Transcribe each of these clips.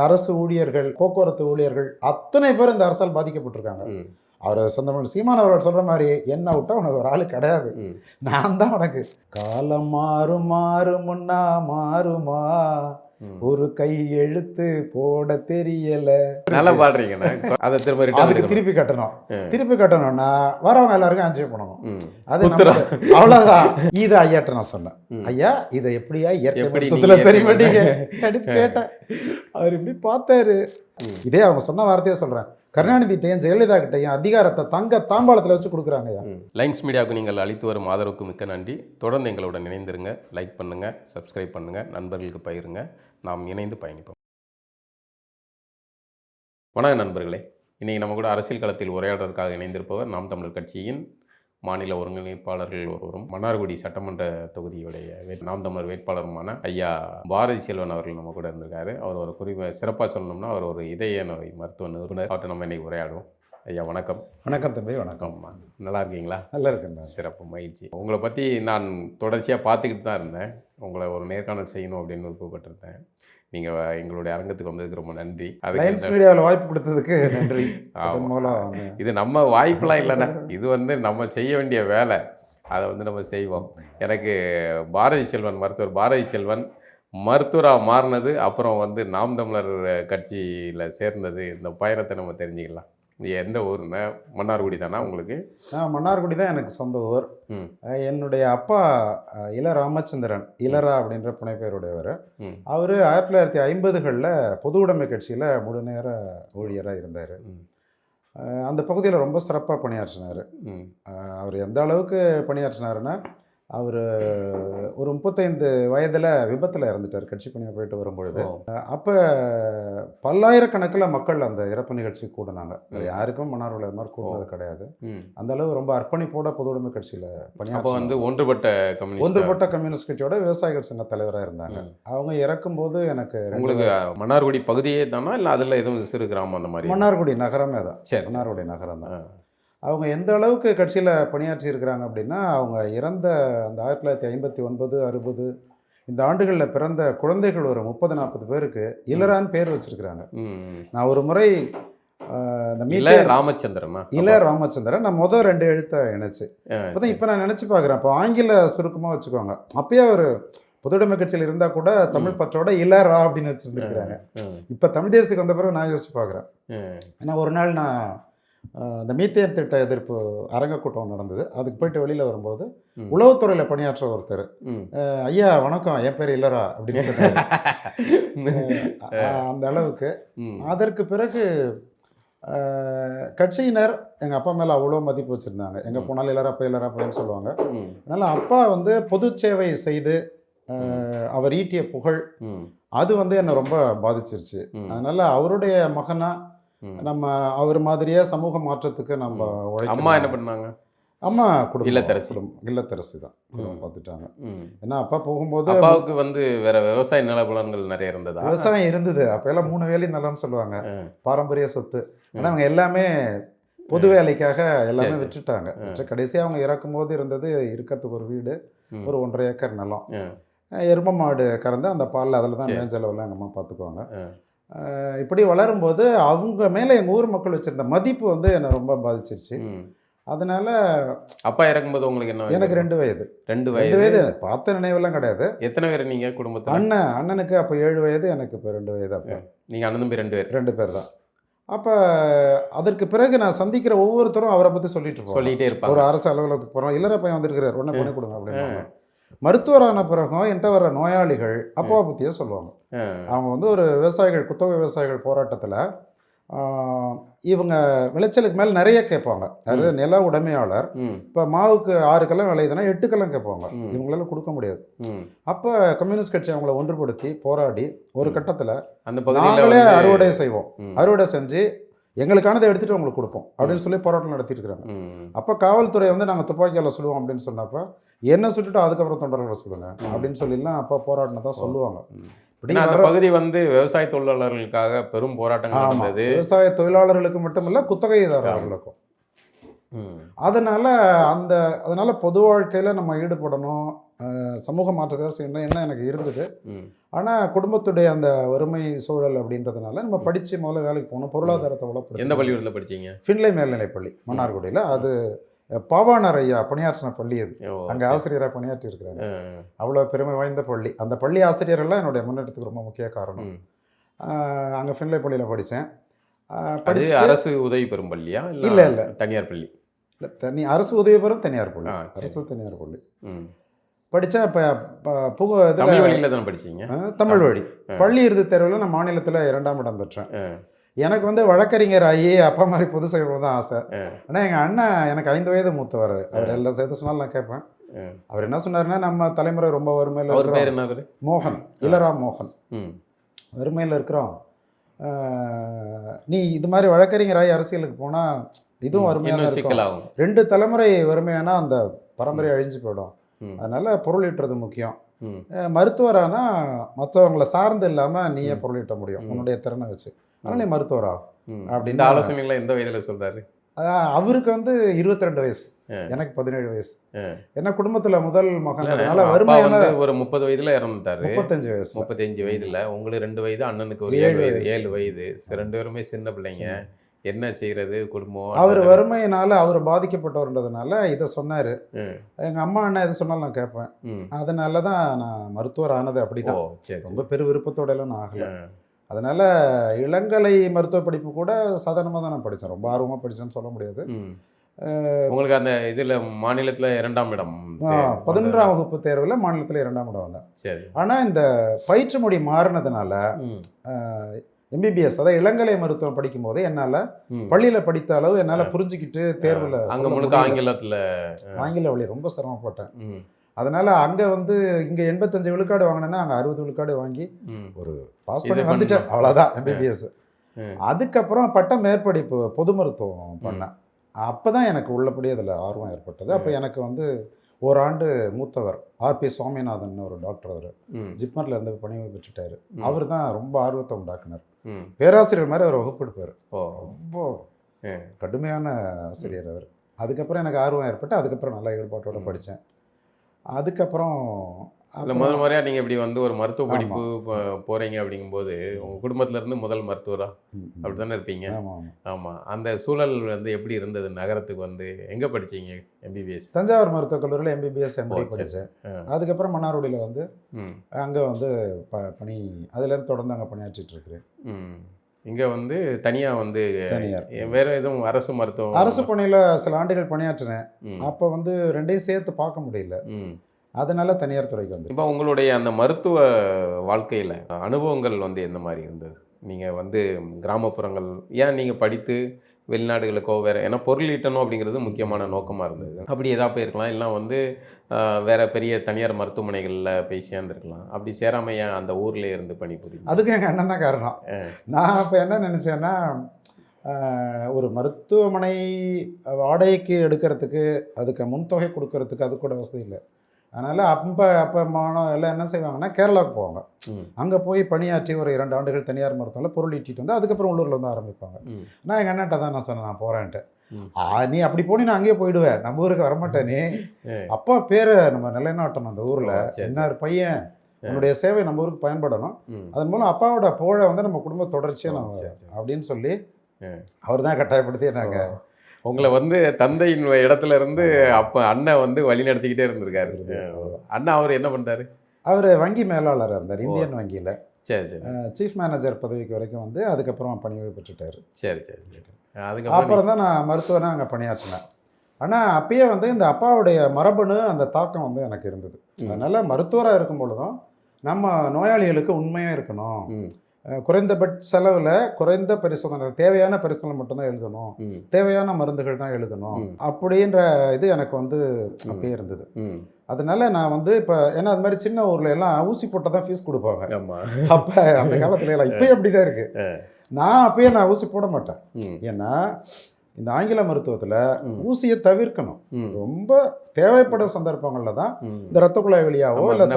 அரசு ஊழியர்கள், போக்குவரத்து ஊழியர்கள் அத்தனை பேர் இந்த அரசால் பாதிக்கப்பட்டிருக்காங்க. அவர் சொந்த சீமான் அவர்கள் சொல்ற மாதிரி என்ன விட்டா உனக்கு ஒரு ஆளு கிடையாது, நான் தான் உனக்கு. காலம் மாறும் மாறும் முன்னா மாறுமா, ஒரு கை எழுத்து போட தெரியல. நல்லா பாடுறீங்கண்ணா. அதை அதுக்கு திருப்பி கட்டணும். திருப்பி கட்டணும்னா வரவங்க எல்லாருக்கும் என்ஜாய் பண்ணணும். அது அவ்வளவுதான். இது ஐயாட்ட நான் சொன்னேன், ஐயா இதை எப்படியா இயற்கை சரி பண்ணீங்க கேட்டேன். அவர் இப்படி பார்த்தாரு. இதே அவங்க சொன்ன வார்த்தையே சொல்றேன், கருணாநிதிட்டையும் ஜெயலலிதா கிட்டையும் அதிகாரத்தை தங்க தாம்பாளத்தில் வச்சு கொடுக்குறாங்க. லைன்ஸ் மீடியாவுக்கு நீங்கள் அளித்து வரும் ஆதரவுக்கு மிக்க நன்றி. தொடர்ந்து எங்களுடன் இணைந்திருங்க. லைக் பண்ணுங்கள், சப்ஸ்கிரைப் பண்ணுங்கள், நண்பர்களுக்கு பகிருங்க. நாம் இணைந்து பயணிப்போம். வணக்கம் நண்பர்களே. இன்றைக்கி நம்ம கூட அரசியல் களத்தில் உரையாடுறதுக்காக இணைந்திருப்பவர் நாம் தமிழர் கட்சியின் மாநில ஒருங்கிணைப்பாளர்கள் ஒருவரும் மன்னார்குடி சட்டமன்ற தொகுதியுடைய நாம் தமிழர் வேட்பாளருமான ஐயா பாரதி செல்வன் அவர்கள் நம்ம கூட இருந்திருக்காரு. அவர் ஒரு சிறப்பாக சொல்லணும்னா அவர் ஒரு இதய நோய் மருத்துவ நிபுணர். அவர்கிட்ட நம்ம இன்றைக்கி உரையாடுவோம். ஐயா வணக்கம். வணக்கம் தம்பி. வணக்கம். நல்லா இருக்கீங்களா? நல்லா இருக்குங்க. சிறப்பு, மகிழ்ச்சி. உங்களை பற்றி நான் தொடர்ச்சியாக பார்த்துக்கிட்டு தான் இருந்தேன். உங்களை ஒரு நேர்காணல் செய்யணும் அப்படின்னு விருப்பப்பட்டிருந்தேன். நீங்கள் எங்களுடைய அரங்கத்துக்கு வந்ததுக்கு ரொம்ப நன்றி. லைன்ஸ் மீடியாவில் வாய்ப்பு கொடுத்ததுக்கு நன்றி. இது நம்ம வாய்ப்பெலாம் இல்லைண்ணா, இது நம்ம செய்ய வேண்டிய வேலை. அதை நம்ம செய்வோம். எனக்கு பாரதி செல்வன் மருத்துவர் பாரதி செல்வன் மருத்துவராக மாறினது, அப்புறம் நாம் தமிழர் கட்சியில் சேர்ந்தது, இந்த பயணத்தை நம்ம தெரிஞ்சுக்கலாம். எந்த ஊருன்னா? மன்னார்குடி தானா உங்களுக்கு? மன்னார்குடி தான் எனக்கு சொந்த ஊர். என்னுடைய அப்பா இள ராமச்சந்திரன், இளரா அப்படின்ற புனைப்பெயருடையவர். அவர் 1950களில் பொது உடைமை கட்சியில் முழு நேர ஊழியராக இருந்தார். அந்த பகுதியில் ரொம்ப சிறப்பாக பணியாற்றினார். அவர் எந்த அளவுக்கு பணியாற்றினாருன்னா, அவர் ஒரு 35 வயதில் விபத்தில் இறந்துட்டார் கட்சி பணியாக போயிட்டு வரும்பொழுது. அப்போ பல்லாயிரக்கணக்கில் மக்கள் அந்த இறப்பு நிகழ்ச்சி கூடினாங்க. யாருக்கும் மன்னார்குடி மாதிரி கூடுனது கிடையாது. அந்த அளவு ரொம்ப அர்ப்பணிப்போட பொது உடைமை கட்சியில் பணியாற்றி ஒன்றுபட்ட கம்யூனிஸ்ட் கட்சியோட விவசாயிகள் சங்க தலைவராக இருந்தாங்க. அவங்க இறக்கும்போது எனக்கு உங்களுக்கு மன்னார்குடி பகுதியே தானா இல்லை அதில் எதுவும் சிறு கிராமம் அந்த மாதிரி? மன்னார்குடி நகரமே தான். மன்னார்குடி நகரம் தான். அவங்க எந்த அளவுக்கு கட்சியில் பணியாற்றி இருக்கிறாங்க அப்படின்னா, அவங்க இறந்த அந்த 1959, 60 இந்த ஆண்டுகளில் பிறந்த குழந்தைகள் ஒரு 30-40 பேருக்கு இளரான்னு பேர் வச்சிருக்கிறாங்க. நான் ஒரு முறை இள ராமச்சந்திரன் நான் முதல் 2 எழுத்தை இணைச்சு அப்போதான் இப்போ நான் நினச்சி பார்க்குறேன். அப்போ ஆங்கில சுருக்கமாக வச்சுக்கோங்க. அப்பயே அவர் பொதுவுடைமை கட்சியில் இருந்தால் கூட தமிழ் பற்றோட இளரா அப்படின்னு வச்சுருந்துருக்கிறாங்க. இப்போ தமிழ் தேசத்துக்கு வந்த பிறகு நான் யோசிச்சு பார்க்குறேன். ஏன்னா ஒரு நாள் நான் இந்த மீத்தேன் திட்ட எதிர்ப்பு அரங்க கூட்டம் நடந்தது. அதுக்கு போயிட்டு வெளியில் வரும்போது உளவுத்துறையில் பணியாற்ற ஒருத்தர், ஐயா வணக்கம், என் பேர் இல்லரா அப்படின்னு சொன்னார். அந்த அளவுக்கு. அதற்கு பிறகு கட்சியினர் எங்கள் அப்பா மேலே அவ்வளோ மதிப்பு வச்சுருந்தாங்க. எங்கே போனாலும் இல்லறாப்பன்னு சொல்லுவாங்க. அதனால் அப்பா பொது சேவை செய்து அவர் ஈட்டிய புகழ் அது என்னை ரொம்ப பாதிச்சிருச்சு. அதனால் அவருடைய மகனா நம்ம அவர் மாதிரியே சமூக மாற்றத்துக்கு நம்ம உழைக்கணும். அம்மா என்ன பண்ணாங்க? அம்மா இல்லத்தரசி தான் பார்த்துட்டாங்க. ஏன்னா அப்பா போகும்போது அப்பாவுக்கு வேற விவசாய நிலபலன்கள் நிறைய இருந்தது. விவசாயம் இருந்தது. அப்போ எல்லாம் 3 வேலை நிலம்னு சொல்லுவாங்க, பாரம்பரிய சொத்து. ஆனால் அவங்க எல்லாமே பொது வேலைக்காக எல்லாமே விட்டுட்டாங்க. கடைசியாக அவங்க இறக்கும் போது இருந்தது இருக்கிறதுக்கு ஒரு வீடு, ஒரு 1.5 ஏக்கர் நிலம், எரும மாடு கறந்து அந்த பாலில் அதில் தான் மேஞ்சளவெல்லாம் எங்கள் அம்மா பார்த்துக்குவாங்க. இப்படி வளரும்போது அவங்க மேலே எங்கள் ஊர் மக்கள் வச்சுருந்த மதிப்பு என்னை ரொம்ப பாதிச்சிருச்சு. அதனால அப்பா இறக்கும்போது உங்களுக்கு என்ன? எனக்கு 2 வயது. 2 வயது பார்த்த நினைவெல்லாம் கிடையாது. எத்தனை பேர் நீங்கள் குடும்பத்தில்? அண்ணனுக்கு அப்போ 7 வயது, எனக்கு இப்போ 2 வயது. அப்போ நீங்கள் அண்ணன் தம்பி 2 பேர் தான். அப்போ அதற்கு பிறகு நான் சந்திக்கிற ஒவ்வொருத்தரும் அவரை பற்றி சொல்லிகிட்டே இருப்பாங்க. ஒரு அரசு அலுவலகத்துக்கு போகிறோம், இல்லற பையன் வந்திருக்கிறார், உடனே பண்ணி கொடுங்க அப்படின்னு. மருத்துவரான பிறகும் என்கிட்ட வர்ற நோயாளிகள் அப்பாவை பற்றியே சொல்லுவாங்க. அவங்க ஒரு விவசாயிகள், குத்தகை விவசாயிகள் போராட்டத்தில் இவங்க விளைச்சலுக்கு மேலே நிறைய கேட்பாங்க. அதாவது நில உடைமையாளர் இப்போ மாவுக்கு 6 கலம் விளையுதுன்னா 8 கலம் கேட்பாங்க. இவங்களால கொடுக்க முடியாது. அப்போ கம்யூனிஸ்ட் கட்சி அவங்கள ஒன்றுபடுத்தி போராடி ஒரு கட்டத்தில் நாங்களே அறுவடை செய்வோம், அறுவடை செஞ்சு எங்களுக்கானதை எடுத்துகிட்டு அவங்களுக்கு கொடுப்போம் அப்படின்னு சொல்லி போராட்டம் நடத்திட்டு இருக்கிறாங்க. அப்போ காவல்துறை நாங்கள் துப்பாக்கியால் சொல்லுவோம் அப்படின்னு சொன்னப்போ என்ன சுட்டுட்டு அதுக்கப்புறம் தொண்டர்களை சொல்லுங்க அப்படின்னு சொல்லிலாம் அப்போ போராட்டினதான் சொல்லுவாங்க. பகுதி விவசாய தொழிலாளர்களுக்காக பெரும் போராட்டங்கள் நடந்தது. விவசாய தொழிலாளர்களுக்கு மட்டுமல்ல, குத்தகைதாரர்களுக்கும். அதனால பொது வாழ்க்கையில் நம்ம ஈடுபடணும், சமூக மாற்றத்தை செய்யணும் என்ன எனக்கு இருந்தது. ஆனால் குடும்பத்துடைய அந்த வறுமை சூழல் அப்படின்றதுனால நம்ம படித்து முதல்ல வேலைக்கு போகணும், பொருளாதாரத்தை வளர்த்து. எந்த பள்ளிக்கூடத்தில் படிச்சீங்க? ஃபின்லே மேல்நிலைப்பள்ளி மன்னார்குடியில். அது பாவாணர் ஐயா பணியாற்றின பள்ளி. அது அங்கே ஆசிரியராக பணியாற்றி இருக்கிறாங்க. அவ்வளோ பெருமை வாய்ந்த பள்ளி. அந்த பள்ளி ஆசிரியரெல்லாம் என்னுடைய முன்னேற்றத்துக்கு ரொம்ப முக்கிய காரணம். அங்கே ஃபின்லே பள்ளியில் படித்தேன். படிச்சு அரசு உதவி பெறும் பள்ளியா? இல்லை இல்லை, தனியார் பள்ளி. இல்லை, அரசு உதவி பெறும் தனியார் பள்ளி. அரசு தனியார் பள்ளி படித்தேன். இப்போ தமிழ் வழியில் தானே படிச்சீங்க? தமிழ் வழி. பள்ளி இறுதி தேர்வில் நான் மாநிலத்தில் 2ஆம் இடம் பெற்றேன். எனக்கு வந்து வழக்கறிஞர் ஆகி அப்பா மாதிரி பொது சேவை தான் ஆசை. ஆனால் எங்கள் அண்ணன் எனக்கு 5 வயது மூத்தவர். அவர் எல்லாம் சேர்த்து சொன்னாலும் நான் கேட்பேன். அவர் என்ன சொன்னார்னா, நம்ம தலைமுறை ரொம்ப வறுமையில் இருக்கிறோம். மோகன், இளராம் மோகன். வறுமையில் இருக்கிறோம், நீ இது மாதிரி வழக்கறிஞராகி அரசியலுக்கு போனால் இதுவும் வறுமையான இருக்கும். 2 தலைமுறை வறுமையானா அந்த பரம்பரை அழிஞ்சு போயிடும். அதனால பொருள் ஈட்டுறது முக்கியம். மருத்துவரானா மற்றவங்களை சார்ந்து இல்லாமல் நீயே பொருள் ஈட்ட முடியும் உன்னுடைய திறனை வச்சு. அதனால நீ மருத்துவரா அப்படின்னு ஆலோசனைகளை எந்த வயதில் சொல்றாரு? அவருக்கு வந்து 22 வயசு, எனக்கு 17 வயசு. ஏன்னா குடும்பத்துல முதல் மகனால வறுமையான ஒரு 30 வயதுல இறந்துட்டாரு. 35 வயசு. 35 வயதுல உங்களுக்கு 2 வயது, அண்ணனுக்கு ஒரு 7 வயது. 2 பேருமே சின்ன பிள்ளைங்க. என்ன செய்யறது குடும்பம்? அவர் வறுமையினால அவர் பாதிக்கப்பட்டவர்ன்றதுனால இதை சொன்னாரு. எங்க அம்மா அண்ணா எது சொன்னாலும் நான் கேட்பேன். அதனாலதான் நான் மருத்துவர் ஆனது. அப்படிதான், ரொம்ப பெரு விருப்பத்தோட எல்லாம் நான் ஆகல. அதனால இளங்கலை மருத்துவ படிப்பு கூட சாதாரணமாக தான் நான் படித்தேன். ரொம்ப ஆர்வமாக படித்தேன்னு சொல்ல முடியாது. உங்களுக்கு அந்த இதில் மாநிலத்தில் 2ஆம் இடம், 11ஆம் வகுப்பு தேர்வில் மாநிலத்தில் 2ஆம் இடம் வந்தேன். சரி. ஆனால் இந்த பயிற்று மொழி மாறினதுனால எம்பிபிஎஸ், அதாவது இளங்கலை மருத்துவம் படிக்கும் போது என்னால் பள்ளியில் படித்த அளவு என்னால் புரிஞ்சுக்கிட்டு தேர்வில் அங்கே முழுக்க ஆங்கில வழி ரொம்ப சிரமப்பட்டேன். அதனால் அங்கே வந்து இங்கே 85 விழுக்காடு வாங்கினேன்னா அங்கே 60 விழுக்காடு வாங்கி ஒரு பாஸ் பண்ணி வந்துட்டேன். அவ்வளோதான் எம்பிபிஎஸ். அதுக்கப்புறம் பட்ட மேற்படிப்பு பொது மருத்துவம் பண்ணேன். அப்போ தான் எனக்கு உள்ளபடி அதில் ஆர்வம் ஏற்பட்டது. அப்போ எனக்கு வந்து ஓராண்டு மூத்தவர் ஆர்பி சுவாமிநாதன் ஒரு டாக்டர், அவர் ஜிப்மரில் இருந்து பணிவு பெற்றுட்டார். அவர் தான் ரொம்ப ஆர்வத்தை உண்டாக்குனார். பேராசிரியர் மாதிரி அவர் வகுப்பு எடுப்பார். ரொம்ப கடுமையான ஆசிரியர் அவர். அதுக்கப்புறம் எனக்கு ஆர்வம் ஏற்பட்டு அதுக்கப்புறம் நல்லா ஈடுபாட்டோடு படித்தேன். அதுக்கப்புறம் முதல் முறையாக நீங்கள் இப்படி வந்து ஒரு மருத்துவ படிப்பு போகிறீங்க அப்படிங்கும்போது உங்கள் குடும்பத்திலேருந்து முதல் மருத்துவராக அப்படி தானே இருப்பீங்க? ஆமாம். அந்த சூழல் வந்து எப்படி இருந்தது? நகரத்துக்கு வந்து எங்கே படித்தீங்க எம்பிபிஎஸ்? தஞ்சாவூர் மருத்துவக் கல்லூரியில் எம்பிபிஎஸ் எம்பி படித்தேன். அதுக்கப்புறம் மன்னார்குடியில் வந்து அங்கே வந்து பணி, அதுலேருந்து தொடர்ந்து அங்கே பணியாற்றிட்டு இருக்கிறேன். இங்கே வந்து தனியாக வந்து வேறு எதுவும் அரசு மருத்துவம், அரசு பணியில் சில ஆண்டுகள் பணியாற்றினேன். அப்போ வந்து ரெண்டையும் சேர்த்து பார்க்க முடியல, அதனால தனியார் துறைக்கு வந்து. இப்போ உங்களுடைய அந்த மருத்துவ வாழ்க்கையில் அனுபவங்கள் வந்து எந்த மாதிரி இருந்தது? நீங்கள் வந்து கிராமப்புறங்கள், ஏன் நீங்கள் படித்து வெளிநாடுகளுக்கோ வேறு, ஏன்னா பொருள் ஈட்டணும் அப்படிங்கிறது முக்கியமான நோக்கமாக இருந்தது. அப்படி எதாவது போயிருக்கலாம், இல்லை வந்து வேறு பெரிய தனியார் மருத்துவமனைகளில் போய் சேர்ந்துருக்கலாம். அப்படி சேராமல் ஏன் அந்த ஊரில் இருந்து பணிபுரியும்? அதுக்கு எங்கள் அண்ணன் தான் காரணம். நான் இப்போ என்ன நினச்சேன்னா, ஒரு மருத்துவமனை வாடகைக்கு எடுக்கிறதுக்கு, அதுக்கு முன்தொகை கொடுக்கறதுக்கு அது கூட வசதி இல்லை. அதனால் அப்போ மாணவ எல்லாம் என்ன செய்வாங்கன்னா கேரளாவுக்கு போவாங்க. அங்கே போய் பணியாற்றி ஒரு 2 ஆண்டுகள் தனியார் மருத்துவத்தில் பொருள் ஈட்டிட்டு வந்து அதுக்கப்புறம் உள்ளூரில் வந்து ஆரம்பிப்பாங்க. நான் எங்கள் அண்ணன்ட்ட தான் நான் சொன்னேன், நான் போகிறேன்ட்டு. நீ அப்படி போனீங்கன்னா அங்கேயே போயிடுவேன், நம்ம ஊருக்கு வரமாட்டேன். நீ அப்பா பேரை நம்ம நிலைநாட்டணும் அந்த ஊரில். என்ன பையன், உன்னுடைய சேவை நம்ம ஊருக்கு பயன்படணும், அதன் மூலம் அப்பாவோட புகழை வந்து நம்ம குடும்ப தொடர்ச்சியாக நம்ம அப்படின்னு சொல்லி அவர் தான் கட்டாயப்படுத்தி நாங்கள் உங்களை வந்து தந்தையின் இடத்துல இருந்து அப்போ அண்ணன் வந்து வழி நடத்திக்கிட்டே இருந்திருக்காரு. அண்ணா அவர் என்ன பண்ணுறாரு? அவர் வங்கி மேலாளராக இருந்தார் இந்தியன் வங்கியில். சரி சரி. சீஃப் மேனேஜர் பதவிக்கு வரைக்கும் வந்து அதுக்கப்புறம் பணியை பெற்றுட்டார். சரி சரி. அப்புறம் தான் நான் மருத்துவனாக அங்கே பணியாற்றினேன். ஆனால் அப்பயே வந்து இந்த அப்பாவுடைய மரபணு அந்த தாக்கம் வந்து எனக்கு இருந்தது. அதனால் மருத்துவராக இருக்கும் பொழுதும் நம்ம நோயாளிகளுக்கு உண்மையாக இருக்கணும், குறைந்தபட்ச செலவில் குறைந்த பரிசோதனை, தேவையான பரிசோதனை மட்டும்தான் எழுதணும், தேவையான மருந்துகள் தான் எழுதணும் அப்படின்ற இது எனக்கு வந்து அப்பயே இருந்தது. அதனால நான் வந்து இப்போ ஏன்னா அது மாதிரி சின்ன ஊரில் எல்லாம் ஊசி போட்டால் தான் ஃபீஸ் கொடுப்பாங்க. அப்போ அந்த காலத்துல எல்லாம் இப்போயும் அப்படி தான் இருக்குது. நான் அப்பயே நான் ஊசி போட மாட்டேன். ஏன்னா இந்த ஆங்கில மருத்துவத்தில் ஊசியை தவிர்க்கணும். ரொம்ப தேவைப்படும் சந்தர்ப்பங்கள்ல தான் இந்த ரத்த குழாய் வழியாவோ இல்லை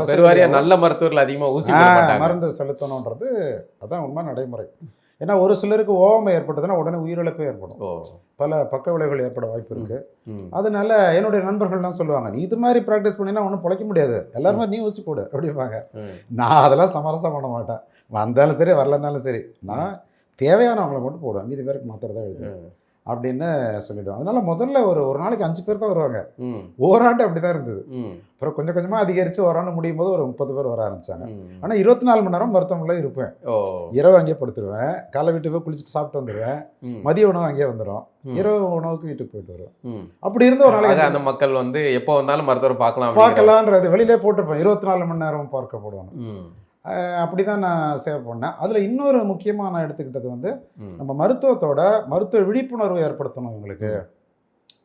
நல்ல மருத்துவர்கள் அதிகமாக ஊசி மருந்து செலுத்தணுன்றது அதான் உண்மை நடைமுறை. ஏன்னா ஒரு சிலருக்கு ஓவமை ஏற்பட்டதுன்னா உடனே உயிரிழப்பே ஏற்படும், பல பக்க விளைவுகள் ஏற்பட வாய்ப்பு இருக்கு. அதனால என்னுடைய நண்பர்கள்லாம் சொல்லுவாங்க, நீ இது மாதிரி ப்ராக்டிஸ் பண்ணினா ஒன்றும் பிழைக்க முடியாது, எல்லாருமே நீ ஊசி போடு அப்படிம்பாங்க. நான் அதெல்லாம் சமரசம் பண்ண மாட்டேன். வந்தாலும் சரி வரலன்னாலும் சரி, நான் தேவையானவங்களை மட்டும் போடுவேன், மீதி பேருக்கு மாத்திரதான் எழுதுவேன் அப்படின்னு சொல்லிடுவோம். அதனால முதல்ல ஒரு நாளைக்கு 5 பேர் தான் வருவாங்க. ஓராண்டு அப்படிதான் இருந்தது. அப்புறம் கொஞ்சம் கொஞ்சமா அதிகரிச்சு ஓராண்டு முடியும் போது ஒரு 30 பேர் வர ஆரம்பிச்சாங்க. ஆனா 24 மணி நேரம் மருத்துவமனையில இருப்பேன். இரவு அங்கேயே படுத்துருவேன், காலை வீட்டுக்கு போய் குளிச்சுட்டு சாப்பிட்டு வந்துடுவேன், மதிய உணவு அங்கேயே வந்துடும், இரவு உணவுக்கு வீட்டுக்கு போயிட்டு வருவேன். அப்படி இருந்து ஒரு நாளைக்கு அந்த மக்கள் எப்போ வந்தாலும் மருத்துவர் பார்க்கலான்றது வெளியிலே போட்டிருப்பேன், 24 மணி நேரம் பார்க்கப்படுவாங்க. அப்படிதான் நான் சேவ் பண்ணேன். அதில் இன்னொரு முக்கியமாக நான் எடுத்துக்கிட்டது நம்ம மருத்துவத்தோட மருத்துவ விழிப்புணர்வு ஏற்படுத்தணும் இவங்களுக்கு.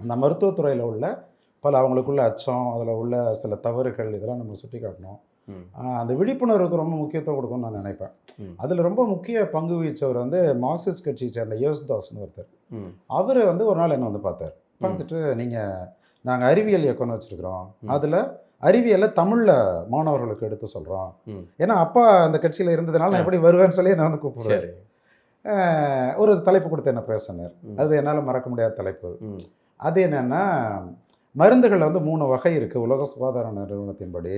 அந்த மருத்துவத்துறையில் உள்ள பல அவங்களுக்குள்ள அச்சம், அதில் உள்ள சில தவறுகள் இதெல்லாம் நம்ம சுட்டி காட்டணும். அந்த விழிப்புணர்வுக்கு ரொம்ப முக்கியத்துவம் கொடுக்கணும்னு நான் நினைப்பேன். அதில் ரொம்ப முக்கிய பங்கு வகிச்சவர் மார்க்சிஸ்ட் கட்சியை சேர்ந்த யேசுதாஸ்னு ஒருத்தர். அவர் ஒரு நாள் என்ன பார்த்தார். பார்த்துட்டு, நாங்கள் அறிவியல் இயக்கம்னு வச்சுருக்கிறோம், அதில் அறிவியலை தமிழில் மாணவர்களுக்கு எடுத்து சொல்கிறோம். ஏன்னா அப்பா அந்த கட்சியில் இருந்ததுனால நான் எப்படி வருவேன்னு சொல்லி நான் கூப்பிடுவேன். ஒரு தலைப்பு கொடுத்து என்ன பேசினார். அது என்னால் மறக்க முடியாத தலைப்பு. அது என்னென்னா, மருந்துகளில் 3 வகை இருக்குது உலக சுகாதார நிறுவனத்தின்படி.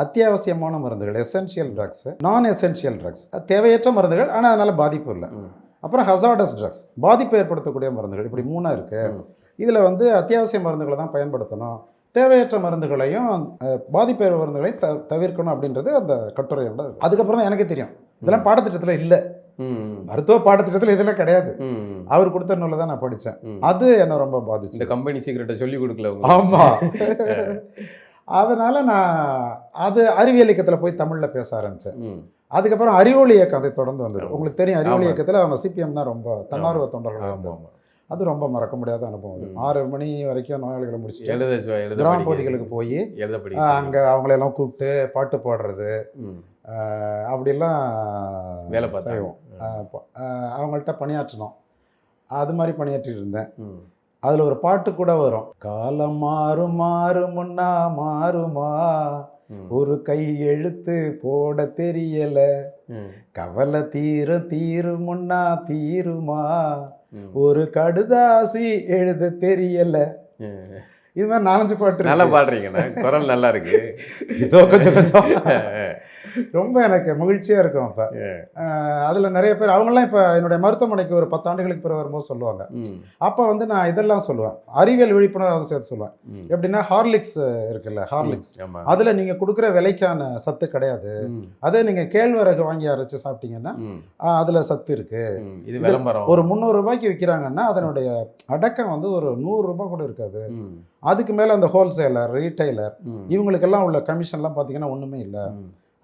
அத்தியாவசியமான மருந்துகள், எசென்ஷியல் ட்ரக்ஸ், நான் எசென்ஷியல் ட்ரக்ஸ், தேவையற்ற மருந்துகள் ஆனால் அதனால் பாதிப்பு இல்லை. அப்புறம் ஹசார்டஸ் ட்ரக்ஸ், பாதிப்பை ஏற்படுத்தக்கூடிய மருந்துகள். இப்படி 3 இருக்குது. இதில் அத்தியாவசிய மருந்துகளை தான் பயன்படுத்தணும், தேவையற்ற மருந்துகளையும் பாதிப்பு மருந்துகளையும் தவிர்க்கணும் அப்படின்றது அந்த கட்டுரையோட. அதுக்கப்புறம் தான் எனக்கே தெரியும் இதெல்லாம் பாடத்திட்டத்தில் இல்லை, மருத்துவ பாடத்திட்டத்தில் இதெல்லாம் கிடையாது. அவர் கொடுத்த நூலை தான் நான் படித்தேன். அது என்ன ரொம்ப பாதிச்சு. இந்த கம்பெனி சீக்கிரட்டை சொல்லி கொடுக்கல. ஆமாம். அதனால நான் அது அறிவியல் இயக்கத்தில் போய் தமிழில் பேச ஆரம்பித்தேன். அதுக்கப்புறம் அறிவொளி இயக்கம் அதை தொடர்ந்து வந்தது. உங்களுக்கு தெரியும், அறிவொளி இயக்கத்தில் அவங்க சிபிஎம் தான் ரொம்ப தன்னார்வ தொண்டர்கள். அது ரொம்ப மறக்க முடியாத அனுபவம். 6 மணி வரைக்கும் நோயாளிகளை முடிச்சுட்டு கிராம பகுதிகளுக்கு போய் அங்கே அவங்களெல்லாம் கூப்பிட்டு பாட்டு பாடுறது அப்படிலாம் வேலை செய்வோம். அவங்கள்ட்ட பணியாற்றணும். அது மாதிரி பணியாற்றிட்டு இருந்தேன். அதில் ஒரு பாட்டு கூட வரும், காலம் மாறும் மாறும் முன்னா மாறுமா, ஒரு கை எழுத்து போட தெரியல, கவலை தீரும் தீரும் முன்னா தீருமா, ஒரு கடுதாசி எழுத தெரியல. இது மாதிரி 4-5 பாட்டு. நல்லா பாடுறீங்க, குரல் நல்லா இருக்கு. இதோ கொஞ்சம் கொஞ்சம் ரொம்ப எனக்கு மகிழ்ச்சியாக இருக்கும். அப்போ அதில் நிறைய பேர் அவங்களாம் இப்போ என்னுடைய மருத்துவமனைக்கு ஒரு 10 ஆண்டுகளுக்கு பிறகு வரும்போது சொல்லுவாங்க. அப்போ நான் இதெல்லாம் சொல்லுவேன், அறிவியல் விழிப்புணர்வு சேர்த்து சொல்லுவேன். எப்படின்னா, ஹார்லிக்ஸ் இருக்குல்ல, ஹார்லிக்ஸ், அதில் நீங்கள் கொடுக்குற விலைக்கான சத்து கிடையாது. அதே நீங்கள் கேழ்வரகு வாங்கி அரைச்சி சாப்பிட்டீங்கன்னா அதில் சத்து இருக்கு. ஒரு 300 ரூபாய்க்கு விற்கிறாங்கன்னா அதனுடைய அடக்கம் ஒரு 100 ரூபாய் கூட இருக்காது. அதுக்கு மேலே அந்த ஹோல்சேலர், ரீட்டைலர் இவங்களுக்கெல்லாம் உள்ள கமிஷன்லாம் பார்த்தீங்கன்னா ஒன்றுமே இல்லை.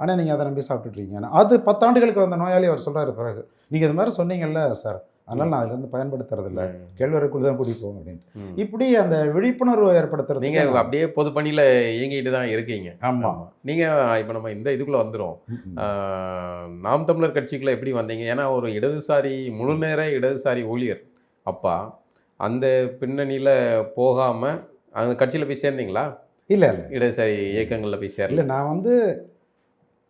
ஆனால் நீங்கள் அதை நம்பி சாப்பிட்டுட்ருக்கீங்க. அது 10 ஆண்டுகளுக்கு வந்த நோயாளி அவர் சொல்கிறாரு பிறகு, நீங்கள் இது மாதிரி சொன்னீங்கல்ல சார், அதனால் நான் அதுலேருந்து பயன்படுத்துறதில்ல, கேழ்வரகுக்குள்ள தான் கூட்டிகிட்டு அப்படின்ட்டு. இப்படி அந்த விழிப்புணர்வு ஏற்படுத்துறது. நீங்கள் அப்படியே பொது பணியில் இயங்கிட்டு தான் இருக்கீங்க. ஆமாம். நீங்கள் இப்போ நம்ம இந்த இதுக்குள்ளே வந்துடும், நாம் தமிழர் கட்சிக்குள்ளே எப்படி வந்தீங்க? ஏன்னா ஒரு இடதுசாரி, முழு நேர இடதுசாரி ஊழியர் அப்பா, அந்த பின்னணியில் போகாமல் அந்த கட்சியில் போய் சேர்ந்தீங்களா? இல்லை, இடதுசாரி இயக்கங்களில் போய் சேரல. இல்லை, நான்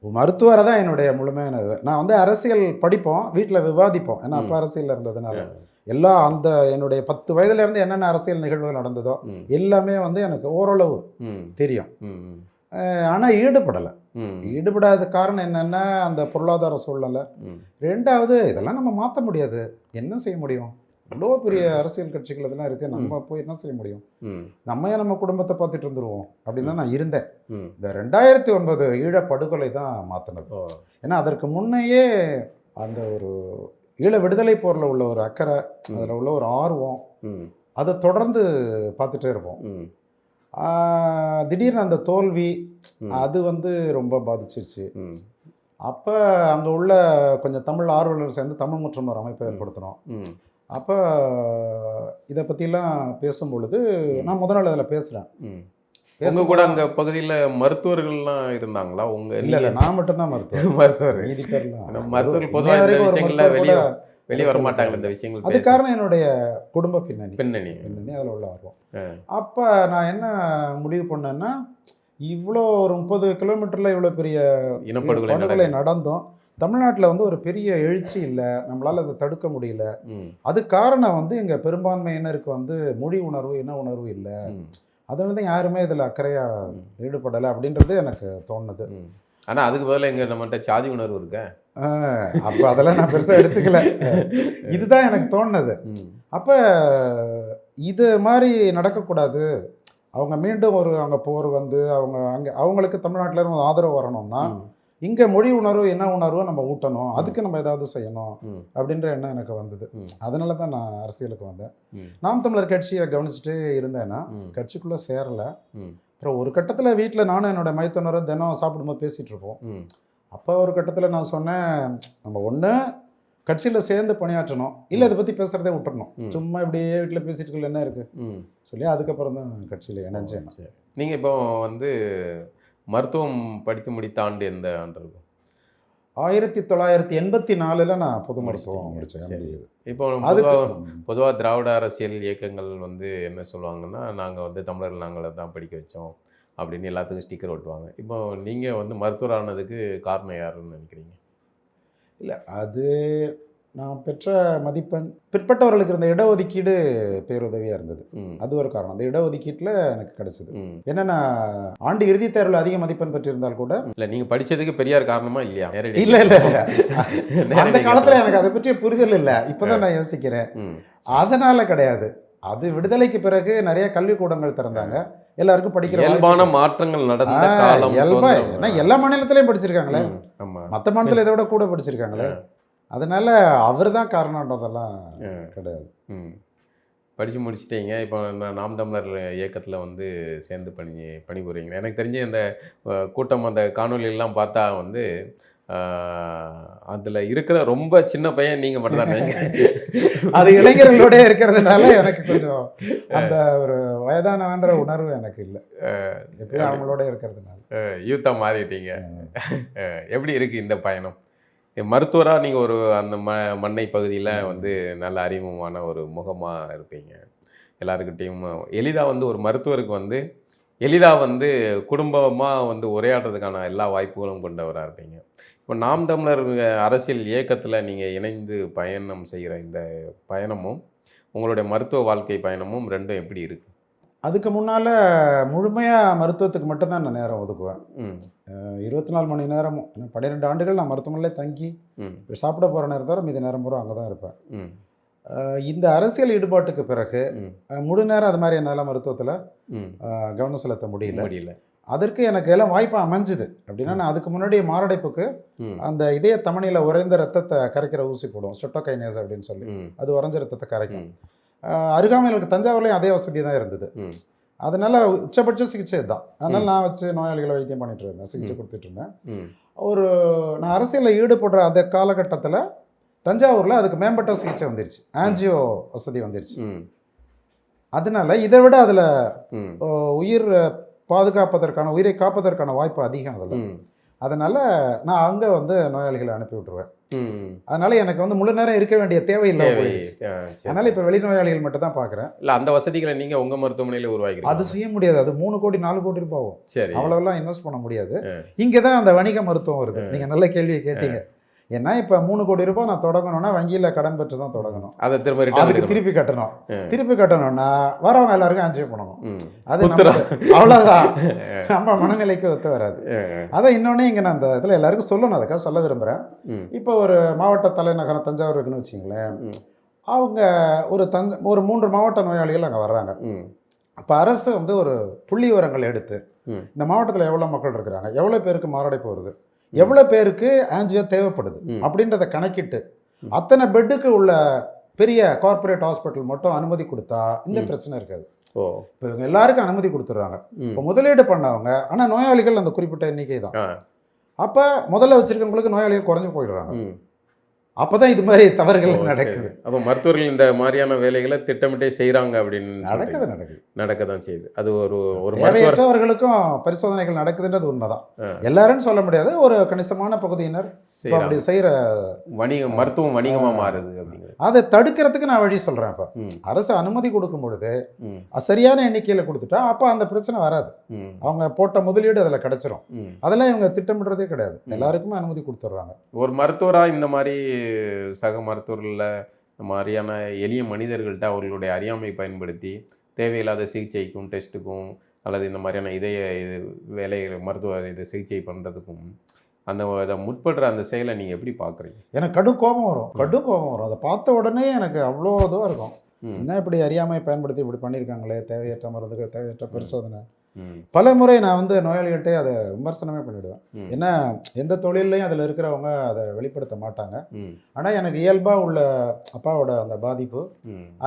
மருத்துவரை தான் என்னுடைய முழுமையானது. நான் அரசியல் படிப்போம், வீட்டில் விவாதிப்போம். ஏன்னா அப்போ அரசியலில் இருந்ததுனால எல்லாம் அந்த என்னுடைய 10 வயதுலேருந்து என்னென்ன அரசியல் நிகழ்வுகள் நடந்ததோ எல்லாமே எனக்கு ஓரளவு தெரியும். ஆனால் ஈடுபடாத காரணம் என்னென்னா, அந்த பொருளாதார சூழ்நிலை. 2வது, இதெல்லாம் நம்ம மாற்ற முடியாது, என்ன செய்ய முடியும், இவ்வளோ பெரிய அரசியல் கட்சிகள் இதெல்லாம் இருக்குது, நம்ம போய் என்ன செய்ய முடியும், நம்ம குடும்பத்தை பார்த்துட்டு இருந்துருவோம் அப்படின்னு தான் நான் இருந்தேன். இந்த 2009 ஈழ படுகொலை தான் மாற்றினது. ஏன்னா அதற்கு முன்னையே அந்த ஒரு ஈழ விடுதலை போரில் உள்ள ஒரு அக்கறை, அதில் உள்ள ஒரு ஆர்வம், அதை தொடர்ந்து பார்த்துட்டே இருப்போம். திடீர்னு அந்த தோல்வி அது ரொம்ப பாதிச்சிருச்சு. அப்போ அங்கே உள்ள கொஞ்சம் தமிழ் ஆர்வலர் சேர்ந்து தமிழ் முற்றும் ஒரு அமைப்பை ஏற்படுத்தினோம். அப்போ இதை பற்றிலாம் பேசும்பொழுது நான் முதல் நாள் அதில் பேசுகிறேன். உங்க கூட அங்கே பகுதியில் மருத்துவர்கள்லாம் இருந்தாங்களா? இல்லை, நான் மட்டும்தான் மருத்துவர். மருத்துவர் மீதி பேர்லாம் மருத்துவர்கள் பொதுவாக வெளியே வர மாட்டாங்க இந்த விஷயங்கள். அது காரணம் என்னுடைய குடும்ப பின்னணி பின்னணி அதில் உள்ள ஆர்வம். அப்போ நான் என்ன முடிவு பண்ணேன்னா, இவ்வளோ ஒரு 30 கிலோமீட்டரில் இவ்வளோ பெரிய இனப்படுகொலை நடந்தோம். தமிழ்நாட்டில் வந்து ஒரு பெரிய எழுச்சி இல்லை, நம்மளால் அதை தடுக்க முடியல. அது காரணம் வந்து எங்கள் பெரும்பான்மையினருக்கு வந்து மொழி உணர்வு, இன உணர்வு இல்லை. அதனால தான் யாருமே இதில் அக்கறையாக ஈடுபடலை அப்படின்றது எனக்கு தோணுது. ஆனால் அதுக்கு பதிலாக எங்கள் நம்மகிட்ட சாதி உணர்வு இருக்க. அப்போ அதெல்லாம் நான் பெருசாக எடுத்துக்கல. இதுதான் எனக்கு தோணுது. அப்போ இது மாதிரி நடக்கக்கூடாது. அவங்க மீண்டும் ஒரு அங்கே போர் வந்து அவங்களுக்கு தமிழ்நாட்டில் இருந்து ஆதரவு வரணும்னா இங்கே மொழி உணர்வு, என்ன உணர்வு நம்ம ஊட்டணும், அதுக்கு நம்ம ஏதாவது செய்யணும் அப்படின்ற எண்ணம் எனக்கு வந்தது. அதனால தான் நான் அரசியலுக்கு வந்தேன். நாம் தமிழர் கட்சியை கவனிச்சுட்டு இருந்தேன்னா கட்சிக்குள்ளே சேரலை. அப்புறம் ஒரு கட்டத்தில் வீட்டில் நானும் என்னோட மைத்துனரும் தினம் சாப்பிடும்போது பேசிகிட்டு இருப்போம். அப்போ ஒரு கட்டத்தில் நான் சொன்னேன், நம்ம ஒன்று கட்சியில் சேர்ந்து பணியாற்றணும், இல்லை இதை பற்றி பேசுகிறதே விட்டுறணும். சும்மா இப்படியே வீட்டில் பேசிட்டு என்ன இருக்குது சொல்லி அதுக்கப்புறம் தான் கட்சியில் இணைஞ்சேன். நீங்கள் இப்போ வந்து மருத்துவம் படித்து முடித்த ஆண்டு எந்த ஆண்டு இருக்கும்? 1984 நான் பொது மருத்துவம் முடித்தேன். இப்போ பொதுவாக திராவிட அரசியல் இயக்கங்கள் வந்து என்ன சொல்லுவாங்கன்னா, நாங்கள் வந்து தமிழர்கள் நாங்களை தான் படிக்க வச்சோம் அப்படின்னு எல்லாத்துக்கும் ஸ்டிக்கர் ஒட்டுவாங்க. இப்போ நீங்கள் வந்து மருத்துவர் ஆனதுக்கு காரணம் யாருன்னு நினைக்கிறீங்க? இல்லை, அது நான் பெற்ற மதிப்பெண், பிற்பட்டவர்களுக்கு இருந்த இடஒதுக்கீடு பேருதவியாக இருந்தது. அது ஒரு காரணம். அந்த இடஒதுக்கீட்டில் எனக்கு கிடைச்சது. என்னென்னா ஆண்டு இறுதித் தேர்வில் அதிக மதிப்பெண் பெற்றிருந்தால் கூட இல்லை, நீங்கள் படித்ததுக்கு பெரியார் காரணமா இல்லையா? இல்லை இல்லை, அந்த காலத்தில் எனக்கு அதை பற்றிய புரிதல் இல்லை. இப்போ தான் நான் யோசிக்கிறேன். அதனால் கிடையாது. அது விடுதலைக்கு பிறகு நிறைய கல்விக்கூடங்கள் திறந்தாங்க, எல்லாருக்கும் படிக்கிற இயல்பான மாற்றங்கள் நடந்த காலம். ஏன்னா எல்லா மாநிலத்திலையும் படிச்சிருக்காங்களே, மற்ற மாநிலத்தில் இதை விட கூட படிச்சிருக்காங்களே. அதனால அவர் தான் காரணன்றதெல்லாம் கிடையாது. படித்து முடிச்சிட்டீங்க. இப்போ நாம் தமிழர் இயக்கத்தில் வந்து சேர்ந்து பணிபுரியுங்க. எனக்கு தெரிஞ்ச இந்த கூட்டம், அந்த காணொலியெல்லாம் பார்த்தா வந்து அதில் இருக்கிற ரொம்ப சின்ன பையன் நீங்கள் மட்டும்தான். அது இளைஞர்களோட இருக்கிறதுனால எனக்கு கொஞ்சம் அந்த ஒரு வயதானவன்ற உணர்வு எனக்கு இல்லை. எப்பயும் அவங்களோட இருக்கிறதுனால யூத்தாக மாறிட்டீங்க. எப்படி இருக்குது இந்த பயணம்? மருத்துவராக நீங்கள் ஒரு அந்த மண்ணை பகுதியில் வந்து நல்ல அறிமுகமான ஒரு முகமாக இருப்பீங்க. எல்லாருக்கிட்டையும் எளிதாக வந்து ஒரு மருத்துவருக்கு வந்து எளிதாக வந்து குடும்பமாக வந்து உரையாடுறதுக்கான எல்லா வாய்ப்புகளும் கொண்டவராக இருப்பீங்க. இப்போ நாம் தமிழர் அரசியல் இயக்கத்தில் நீங்கள் இணைந்து பயணம் செய்கிற இந்த பயணமும் உங்களுடைய மருத்துவ வாழ்க்கை பயணமும் ரெண்டும் எப்படி இருக்குது? அதுக்கு முன்னால் முழுமையாக மருத்துவத்துக்கு மட்டும்தான் நான் நேரம் ஒதுக்குவேன். 24 மணி நேரமும் 12 ஆண்டுகள் நான் மருத்துவமனையிலே தங்கி சாப்பிட போகிற நேரத்தோட மீதி நேரம் பூரா அங்கே தான் இருப்பேன். இந்த அரசியல் ஈடுபாட்டுக்கு பிறகு முழு நேரம் அது மாதிரி என்னால் மருத்துவத்தில் கவனம் செலுத்த முடியல. அதற்கு எனக்கு எல்லாம் வாய்ப்பாக அமைஞ்சுது. அப்படின்னா நான் அதுக்கு முன்னாடி மாரடைப்புக்கு அந்த இதய தமனியில் உறைந்த ரத்தத்தை கரைக்கிற ஊசி போடுவோம், ஸ்டெப்டோகைனேஸ் அப்படின்னு சொல்லி. அது உறைஞ்ச ரத்தத்தை கரைக்கும். அருகாமையில் இருக்க தஞ்சாவூர்லேயும் அதே வசதி தான் இருந்தது. அதனால உச்சபட்ச சிகிச்சை தான். அதனால் நான் வச்சு நோயாளிகளை வைத்தியம் பண்ணிட்டு இருந்தேன், சிகிச்சை கொடுத்துட்டு இருந்தேன். நான் அரசியலில் ஈடுபடுற அந்த காலகட்டத்தில் தஞ்சாவூரில் அதுக்கு மேம்பட்ட சிகிச்சை வந்துருச்சு, ஆன்ஜியோ வசதி வந்துருச்சு. அதனால இதை விட அதில் உயிர் பாதுகாப்பதற்கான, உயிரை காப்பதற்கான வாய்ப்பு அதிகம் அதில். அதனால் நான் அங்கே வந்து நோயாளிகளை அனுப்பி விட்டுருவேன். அதனால எனக்கு வந்து முழு நேரம் இருக்க வேண்டிய தேவையில்லை. அதனால இப்போ வெளி நோயாளிகள் மட்டும் தான் பார்க்குறேன். இல்லை, அந்த வசதிகளை நீங்கள் உங்கள் மருத்துவமனையில் உருவாக்கி அது செய்ய முடியாது. அது 3 கோடி 4 கோடி ரூபாய் ஆகும். சரி, அவ்வளோலாம் இன்வெஸ்ட் பண்ண முடியாது. இங்கே தான் அந்த வணிக மருத்துவம் வருது. நீங்கள் நல்ல கேள்வியை கேட்டீங்க. ஏன்னா இப்போ 3 கோடி ரூபாய் நான் தொடங்கணும்னா வங்கியில் கடன் பெற்று தான் தொடங்கணும். அதை அதுக்கு திருப்பி கட்டணும்னா வரவங்க எல்லாருக்கும் ஆன்ஜியோ பண்ணணும். அது அவ்வளோதான், நம்ம மனநிலைக்கு ஒத்து வராது. அதை இன்னொன்று இங்கே நான் அந்த இதில் எல்லாருக்கும் சொல்லணும், அதுக்காக சொல்ல விரும்புகிறேன். இப்போ ஒரு மாவட்ட தலைநகரம் தஞ்சாவூர் இருக்குன்னு வச்சிங்களேன், அவங்க ஒரு 3 மாவட்ட நோயாளிகள் அங்கே வர்றாங்க. அப்போ அரசு வந்து ஒரு புள்ளி விவரங்கள் எடுத்து இந்த மாவட்டத்தில் எவ்வளோ மக்கள் இருக்கிறாங்க, எவ்வளோ பேருக்கு மாரடைப்பு வருது, எவ்வளோ பேருக்கு ஆன்ஜியோ தேவைப்படுது அப்படின்றத கணக்கிட்டு அத்தனை பெட்டுக்கு உள்ள பெரிய கார்பரேட் ஹாஸ்பிட்டல் மட்டும் அனுமதி கொடுத்தா இந்த பிரச்சனை இருக்காது. இப்போ இவங்க எல்லாருக்கும் அனுமதி கொடுத்துட்றாங்க. இப்போ முதலீடு பண்ணவங்க, ஆனால் நோயாளிகள் அந்த குறிப்பிட்ட எண்ணிக்கை தான். அப்போ முதல்ல வச்சிருக்கவங்களுக்கு நோயாளிகள் குறைஞ்சு போயிடுறாங்க. அப்பதான் இது மாதிரி தவறுகள் நடக்குது. அப்போ மருத்துவர்கள் இந்த மாதிரியான வேலைகளை திட்டமிட்டே செய்கிறாங்க அப்படின்னு நடக்க தான் செய்யுது. அது ஒரு தேவையற்றவர்களுக்கும் பரிசோதனைகள் நடக்குதுன்றது உண்மைதான். எல்லாரும் சொல்ல முடியாது, ஒரு கணிசமான பகுதியினர் அப்படி செய்யற மருத்துவம் வணிகமாக மாறுது அப்படிங்கிறது. அதை தடுக்கிறதுக்கு நான் வழி சொல்றேன். இப்போ அரசு அனுமதி கொடுக்கும் பொழுது சரியான எண்ணிக்கையில கொடுத்துட்டா அப்ப அந்த பிரச்சனை வராது. அவங்க போட்ட முதலீடு அதுல கிடைச்சிரும். அதெல்லாம் இவங்க திட்டமிடுறதே கிடையாது, எல்லாருக்குமே அனுமதி கொடுத்துட்றாங்க. ஒரு மருத்துவரா இந்த மாதிரி சக மருத்துவர்களில் இந்த மாதிரியான எளிய மனிதர்கள்ட்ட அவர்களுடைய அறியாமை பயன்படுத்தி தேவையில்லாத சிகிச்சைக்கும் டெஸ்ட்டுக்கும் அல்லது இந்த மாதிரியான இதய வேலைகள் மருத்துவ இது சிகிச்சை பண்ணுறதுக்கும் அதை முற்படுற அந்த செயலை நீங்கள் எப்படி பார்க்குறீங்க? எனக்கு கடும் கோபம் வரும். அதை பார்த்த உடனே எனக்கு அவ்வளோ இதுவாக இருக்கும். என்ன இப்படி அறியாமை பயன்படுத்தி இப்படி பண்ணியிருக்காங்களே, தேவையற்ற மருந்துகள், தேவையற்ற பரிசோதனை. பல முறை நான் வந்து நோயாளிகள்கிட்டே அதை விமர்சனமே பண்ணிவிடுவேன். ஏன்னா எந்த தொழிலையும் அதில் இருக்கிறவங்க அதை வெளிப்படுத்த மாட்டாங்க. ஆனால் எனக்கு இயல்பாக உள்ள அப்பாவோட அந்த பாதிப்பு,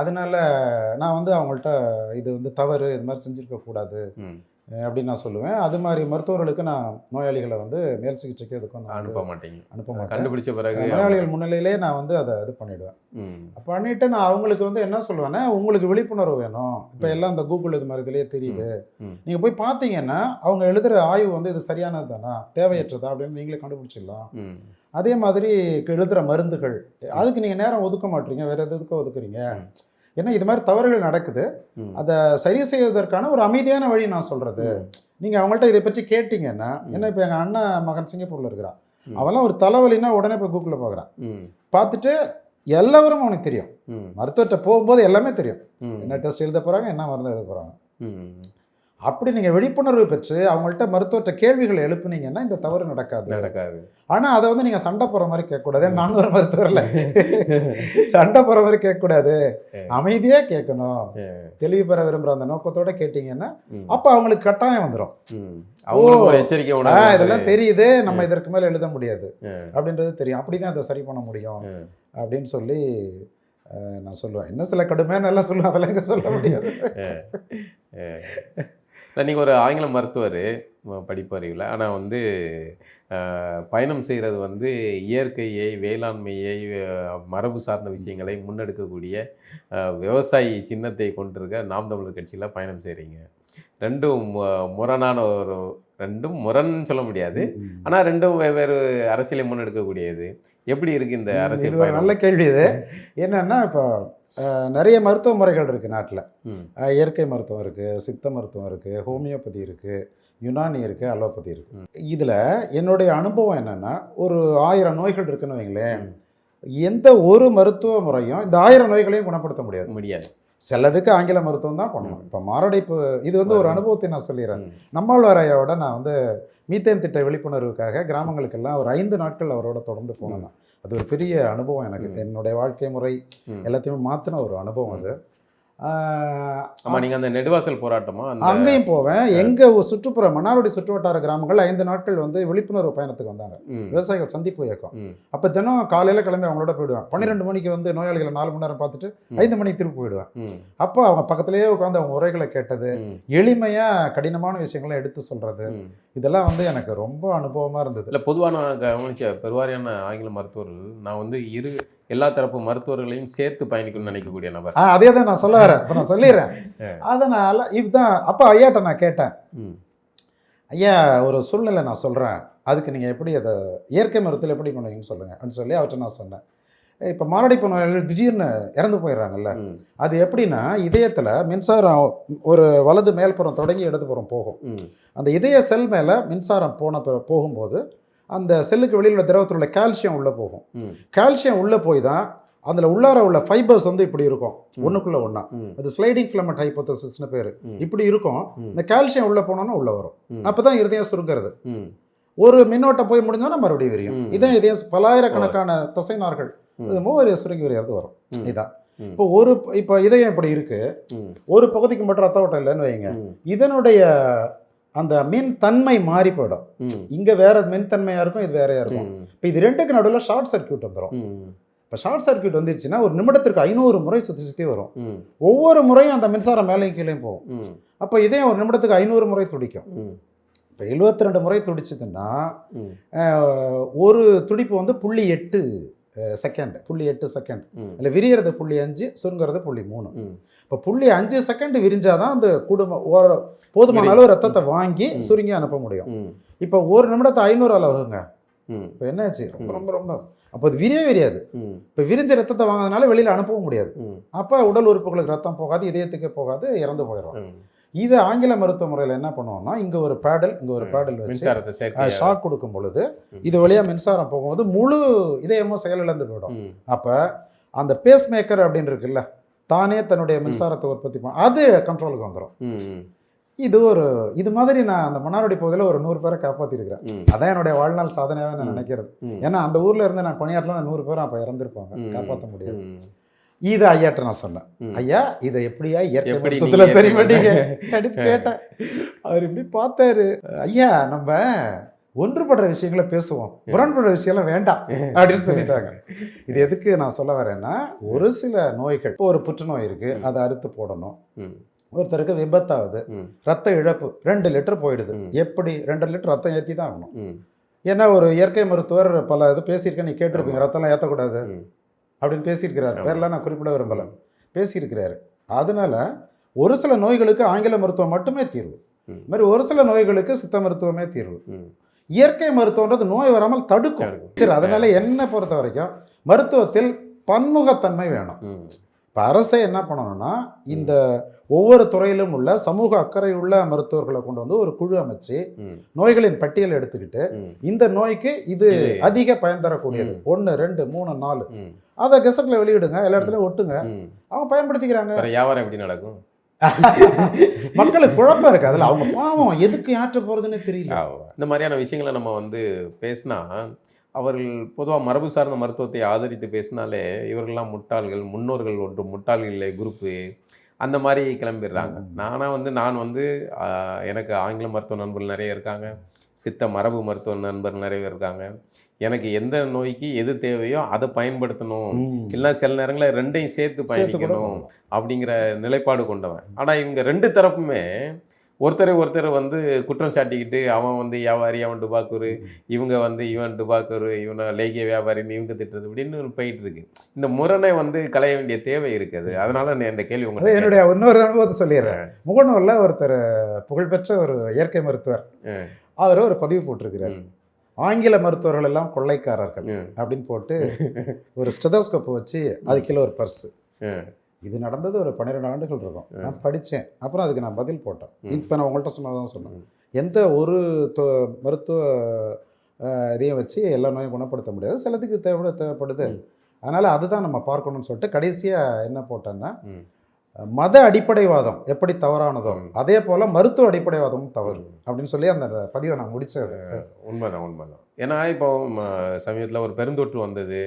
அதனால நான் வந்து அவங்கள்ட்ட இது வந்து தவறு, இது மாதிரி செஞ்சுருக்க கூடாது அப்படின்னு நான் சொல்லுவேன். அது மாதிரி மருத்துவர்களுக்கு நான் நோயாளிகளை வந்து மேல் சிகிச்சைக்கு எதுக்கும் அனுப்ப மாட்டேன். கண்டுபிடிச்ச பிறகு நோயாளிகள் முன்னிலையிலே நான் வந்து அதை இது பண்ணிவிடுவேன். பண்ணிட்டு நான் அவங்களுக்கு வந்து என்ன சொல்லுவேன்னா, உங்களுக்கு விழிப்புணர்வு வேணும். இப்போ எல்லாம் இந்த கூகுள் இது மாதிரி இதுலேயே தெரியுது, நீங்கள் போய் பார்த்தீங்கன்னா அவங்க எழுதுகிற ஆய்வு வந்து இது சரியானது தானா, தேவையற்றதா அப்படின்னு நீங்களே கண்டுபிடிச்சிடலாம். அதே மாதிரி எழுதுகிற மருந்துகள், அதுக்கு நீங்கள் நேரம் ஒதுக்க மாட்டீங்க, வேறு எதுக்கும் ஒதுக்குறீங்க. ஏன்னா இது மாதிரி தவறுகள் நடக்குது, அதை சரி செய்வதற்கான ஒரு அமைதியான வழி நான் சொல்கிறது. நீங்கள் அவங்கள்ட்ட இதை பற்றி கேட்டிங்கன்னா, ஏன்னா இப்போ எங்கள் அண்ணன் மகன் சிங்கப்பூரில் இருக்கிறான், அவெல்லாம் ஒரு தலைவலின்னா உடனே போய் கூகுளில் பார்க்குறான். பார்த்துட்டு எல்லாரும் அவனுக்கு தெரியும், மருத்துவர்கிட்ட போகும்போது எல்லாமே தெரியும், என்ன டெஸ்ட் எழுத போகிறாங்க, என்ன மருந்து எழுத போகிறாங்க. அப்படி நீங்கள் விழிப்புணர்வு பெற்று அவங்கள்ட்ட மருத்துவர்கிட்ட கேள்விகளை எழுப்புனீங்கன்னா இந்த தவறு நடக்காது. ஆனால் அதை வந்து நீங்கள் சண்டை போகிற மாதிரி கேட்கக்கூடாது. நானும் ஒரு மருத்துவரில் சண்டை போகிற மாதிரி கேட்கக்கூடாது, அமைதியாக கேட்கணும். தெளிவு பெற விரும்புகிற அந்த நோக்கத்தோட கேட்டிங்கன்னா அப்போ அவங்களுக்கு கட்டாயம் வந்துடும். இதெல்லாம் தெரியுது, நம்ம இதற்கு மேலே எழுத முடியாது அப்படின்றது தெரியும், அப்படிதான் அதை சரி பண்ண முடியும் அப்படின்னு சொல்லி நான் சொல்லுவேன். இன்னும் சில கடுமையான எல்லாம் சொல்லுவேன், அதெல்லாம் இங்கே சொல்ல முடியாது. நீங்கள் ஒரு ஆங்கில மருத்துவர் படிப்பறிவில், ஆனால் வந்து பயணம் செய்கிறது வந்து இயற்கையை, வேளாண்மையை, மரபு சார்ந்த விஷயங்களை முன்னெடுக்கக்கூடிய விவசாயி சின்னத்தை கொண்டிருக்க நாம் தமிழர் கட்சியில் பயணம் செய்கிறீங்க. ரெண்டும் முரண்னு சொல்ல முடியாது, ஆனால் ரெண்டும் வெவ்வேறு அரசியலை முன்னெடுக்கக்கூடியது. எப்படி இருக்குது இந்த அரசியல்? நல்ல கேள்வி இது. என்னன்னா, இப்போ நிறைய மருத்துவ முறைகள் இருக்குது நாட்டில். இயற்கை மருத்துவம் இருக்குது, சித்த மருத்துவம் இருக்குது, ஹோமியோபதி இருக்குது, யுனானி இருக்குது, அலோபதி இருக்குது. இதில் என்னுடைய அனுபவம் என்னென்னா, ஒரு 1000 நோய்கள் இருக்குன்னு வைங்களேன், எந்த ஒரு மருத்துவ முறையும் இந்த 1000 நோய்களையும் குணப்படுத்த முடியாது. சிலதுக்கு ஆங்கில மருத்துவம் தான் பண்ணணும். இப்போ மாரடைப்பு, இது வந்து ஒரு அனுபவத்தை நான் சொல்லிடுறேன். நம்மாழ்வாரையோட நான் வந்து மீத்தேன் திட்ட விழிப்புணர்வுக்காக கிராமங்களுக்கெல்லாம் ஒரு 5 நாட்கள் அவரோட தொடர்ந்து போனேன். அது ஒரு பெரிய அனுபவம் எனக்கு. என்னுடைய வாழ்க்கை முறை எல்லாத்தையுமே மாற்றின ஒரு அனுபவம் அது. ஆமாம், நீங்கள் அந்த நெடுவாசல் போராட்டமா அங்கேயும் போவேன். எங்கள் சுற்றுப்புற மன்னார்குடி சுற்றுவட்டார கிராமங்கள் 5 நாட்கள் வந்து விழிப்புணர்வு பயணத்துக்கு வந்தாங்க, விவசாயிகள் சந்திப்பு இயக்கம். அப்போ தினம் காலையில் கிளம்பி அவங்களோட போயிடுவேன். 12 மணிக்கு வந்து நோயாளிகளை 4 மணி நேரம் பார்த்துட்டு 5 மணிக்கு திருப்பி போயிடுவேன். அப்போ அவங்க பக்கத்துலேயே உட்காந்து அவங்க உரைகளை கேட்டது, எளிமையாக கடினமான விஷயங்களை எடுத்து சொல்கிறது, இதெல்லாம் வந்து எனக்கு ரொம்ப அனுபவமாக இருந்தது. இல்லை, பொதுவாக நான் கவனிச்ச பெருவாரியான ஆங்கில மருத்துவர்கள், நான் வந்து எல்லா தரப்பு மருத்துவர்களையும் சேர்த்து பயணிக்கணும்னு நினைக்கக்கூடிய நபர். அதே தான் நான் சொல்ல வரேன், இப்போ நான் சொல்லிடுறேன். அதனால் இதுதான் அப்போ ஐயாட்ட நான் கேட்டேன், ஐயா ஒரு சூழ்நிலை நான் சொல்கிறேன், அதுக்கு நீங்கள் எப்படி அதை இயற்கை மருத்துவத்தில் எப்படி பண்ணுவீங்கன்னு சொல்லுங்கள் அப்படின்னு சொல்லி அவர்கிட்ட நான் சொன்னேன். இப்போ மாரடைப்பு நோயாளிகள் திடீர்னு இறந்து போயிடுறாங்கல்ல, அது எப்படின்னா இதயத்தில் மின்சாரம் ஒரு வலது மேல்புறம் தொடங்கி இடதுபுறம் போகும். அந்த இதய செல் மேலே மின்சாரம் போகும்போது அந்த செல்லுக்கு வெளியில் உள்ள திரவத்தில் உள்ள கால்சியம் உள்ளே போகும். கால்சியம் உள்ளே போய் தான் அதில் உள்ளார உள்ள ஃபைபர்ஸ் வந்து இப்படி இருக்கும், ஒன்றுக்குள்ளே ஒன்றா. அது ஸ்லைடிங் ஃபிலமெண்ட் ஹைப்போதசிஸ்னு பேர். இப்படி இருக்கும். இந்த கால்சியம் உள்ளே போனோன்னா உள்ளே வரும். அப்போ தான் இருதயம் சுருங்கிறது. ஒரு மின்னோட்டம் போய் முடிஞ்சோன்னா மறுபடியும் விரியும். இதான் இதயம் பலாயிரக்கணக்கான தசைநார்கள் மூவரை சுருங்கி வரையாது வரும். இதான் இப்போ இதயம் இப்படி இருக்கு, ஒரு பகுதிக்கு மட்டும் ரத்த ஓட்டம் இல்லைன்னு வைங்க, இதனுடைய அந்த மின் தன்மை மாறி போயிடும். இங்க வேற மின் தன்மையா இருக்கும், இது வேறையா இருக்கும். இப்போ இது ரெண்டுக்கு நடுவில் ஷார்ட் சர்க்கியூட் வந்துடும். இப்போ ஷார்ட் சர்க்கியூட் வந்துருச்சுன்னா ஒரு நிமிடத்திற்கு 500 முறை சுற்றி வரும். ஒவ்வொரு முறையும் அந்த மின்சாரம் மேலேயும் கீழே போகும். அப்போ இதயம் ஒரு நிமிடத்துக்கு 500 முறை துடிக்கும். இப்போ 72 முறை துடிச்சதுன்னா ஒரு துடிப்பு வந்து 0.8 செகண்ட், 0.8 செகண்ட். இல்லை விரியறது 0.5, சுருங்கிறது 0.3. இப்போ 0.5 செகண்ட் விரிஞ்சாதான் அந்த குடும்பம் போதுமான அளவு ரத்தத்தை வாங்கி சுருங்கி அனுப்ப முடியும். இப்போ 1 நிமிடத்தை 500 அளவுங்க. இப்போ என்னாச்சு, ரொம்ப ரொம்ப ரொம்ப அப்போ அது விரியாது. இப்போ விரிஞ்ச ரத்தத்தை வாங்கினால வெளியில் அனுப்பவும் முடியாது. அப்போ உடல் உறுப்புகளுக்கு ரத்தம் போகாது, இதயத்துக்கு போகாது, இறந்து போயிடும். இது ஆங்கில மருத்துவ முறையில் என்ன பண்ணுவோம்னா, இங்கே ஒரு பேடல் வச்சு ஷாக் கொடுக்கும் பொழுது இது வழியா மின்சாரம் போகும்போது முழு இதயமும் செயலிழந்து போயிடும். அப்போ அந்த பேஸ் மேக்கர் அப்படின்னு இருக்குல்ல, தானே தன்னுடைய மின்சாரத்தை உற்பத்தி பண்ண, அது கண்ட்ரோலுக்கு வந்துடும். இது மாதிரி நான் அந்த மன்னார்குடி பகுதியில் ஒரு 100 பேரை காப்பாற்றிருக்கிறேன். அதான் என்னுடைய வாழ்நாள் சாதனையாகவே நான் நினைக்கிறது. ஏன்னா அந்த ஊரில் இருந்து நான் பணியாற்றலாம், 100 பேரும் அப்போ இறந்துருப்பாங்க, காப்பாற்ற முடியாது. இது ஐயாட்ட நான் சொன்னேன், ஐயா இதை எப்படியா இயற்கை சரி பண்ணீங்க கேட்டேன். அவர் இப்படி பார்த்தாரு, ஐயா நம்ம ஒன்றுபடுற விஷயங்களை பேசுவோம், முரண்படுற விஷயம்லாம் வேண்டாம் அப்படின்னு சொல்லிட்டாங்க. இது எதுக்கு நான் சொல்ல வரேன்னா, ஒரு சில நோய்கள், இப்போ ஒரு புற்றுநோய் இருக்கு, அதை அறுத்து போடணும். ஒருத்தருக்கு விபத்தாகுது, ரத்த இழப்பு 2 லிட்டர் போயிடுது. எப்படி 2 லிட்டர் ரத்தம் ஏற்றி தான் ஆகணும். ஏன்னா ஒரு இயற்கை மருத்துவர் பல இது பேசியிருக்கேன், நீ கேட்டிருப்பீங்க, ரத்தம்லாம் ஏற்றக்கூடாது அப்படின்னு பேசியிருக்கிறார். பேரெல்லாம் நான் குறிப்பிட விரும்பலை, பேசியிருக்கிறாரு. அதனால ஒரு சில நோய்களுக்கு ஆங்கில மருத்துவம் மட்டுமே தீர்வு, இது மாதிரி ஒரு சில நோய்களுக்கு சித்த மருத்துவமே தீர்வு. இயற்கை மருத்துவன்றது நோய் வராமல் தடுக்கும். சரி, அதனால என்னை பொறுத்த வரைக்கும் மருத்துவத்தில் பன்முகத்தன்மை வேணும். இப்போ அரசே என்ன பண்ணணும்னா, இந்த ஒவ்வொரு துறையிலும் உள்ள சமூக அக்கறை உள்ள மருத்துவர்களை கொண்டு வந்து ஒரு குழு அமைச்சு நோய்களின் பட்டியல் எடுத்துக்கிட்டு, இந்த நோய்க்கு இது அதிக பயன் தரக்கூடியது 1, 2, 3, 4 அதை கெசட்ல வெளியிடுங்க, எல்லா இடத்துலயும் ஒட்டுங்க, அவங்க பயன்படுத்திக்கிறாங்க. வியாபாரம் எப்படி நடக்கும்? மக்களுக்கு குழப்பம் இருக்கு அதுல, அவங்க பாவம் எதுக்கு யாற்ற போறதுன்னு தெரியல. இந்த மாதிரியான விஷயங்களை நம்ம வந்து பேசினா, அவர்கள் பொதுவாக மரபு சார்ந்த மருத்துவத்தை ஆதரித்து பேசினாலே இவர்கள்லாம் முட்டாள்கள், முன்னோர்கள் ஒன்று முட்டாள்கள் இல்லை குரூப்பு, அந்த மாதிரி கிளம்பிடுறாங்க. நான் வந்து எனக்கு ஆங்கில மருத்துவ நண்பர்கள் நிறைய இருக்காங்க, சித்த மரபு மருத்துவ நண்பர்கள் நிறைய இருக்காங்க. எனக்கு எந்த நோய்க்கு எது தேவையோ அதை பயன்படுத்தணும், இல்லை சில நேரங்களில் ரெண்டையும் சேர்த்து பயணிக்கணும் அப்படிங்கிற நிலைப்பாடு கொண்டவன். ஆனால் இவங்க 2 தரப்புமே ஒருத்தர் வந்து குற்றம் சாட்டிக்கிட்டு, அவன் வந்து வியாபாரி, அவன் டுபாக்கூரு, இவங்க வந்து இவன் டுபாக்கூரு, இவனை லேகிய வியாபாரின்னு இவங்க திட்டுறது அப்படின்னு போயிட்டு இருக்கு. இந்த முரணை வந்து களைய வேண்டிய தேவை இருக்குது. அதனால நான் இந்த கேள்வி உங்களுக்கு என்னுடைய இன்னொரு அனுபவத்தை சொல்லிடுறேன். முகநூலில் ஒருத்தர் புகழ்பெற்ற ஒரு இயற்கை மருத்துவர், அவர் ஒரு பதிவு போட்டிருக்கிறார், ஆங்கில மருத்துவர்கள் எல்லாம் கொள்ளைக்காரர்கள் அப்படின்னு போட்டு ஒரு ஸ்டெதோஸ்கோப் வச்சு அது கீழே ஒரு பர்ஸு. இது நடந்தது ஒரு 12 ஆண்டுகள் இருக்கும். நான் படித்தேன், அப்புறம் அதுக்கு நான் பதில் போட்டேன். இப்போ நான் உங்கள்கிட்ட சொன்னதான் சொன்னேன், எந்த ஒரு மருத்துவ இதையும் வச்சு எல்லா நோயும் குணப்படுத்த முடியாது, சிலத்துக்கு தேவைப்படுது. அதனால் அதுதான் நம்ம பார்க்கணும்னு சொல்லிட்டு கடைசியாக என்ன போட்டேன்னா, மத அடிப்படைவாதம் எப்படி தவறானதோ அதே போல் மருத்துவ அடிப்படைவாதமும் தவறு அப்படின்னு சொல்லி அந்த பதிவை நான் முடிச்சது. உண்மைதான். ஏன்னா இப்போ சமீபத்தில் ஒரு பெருந்தொற்று வந்தது,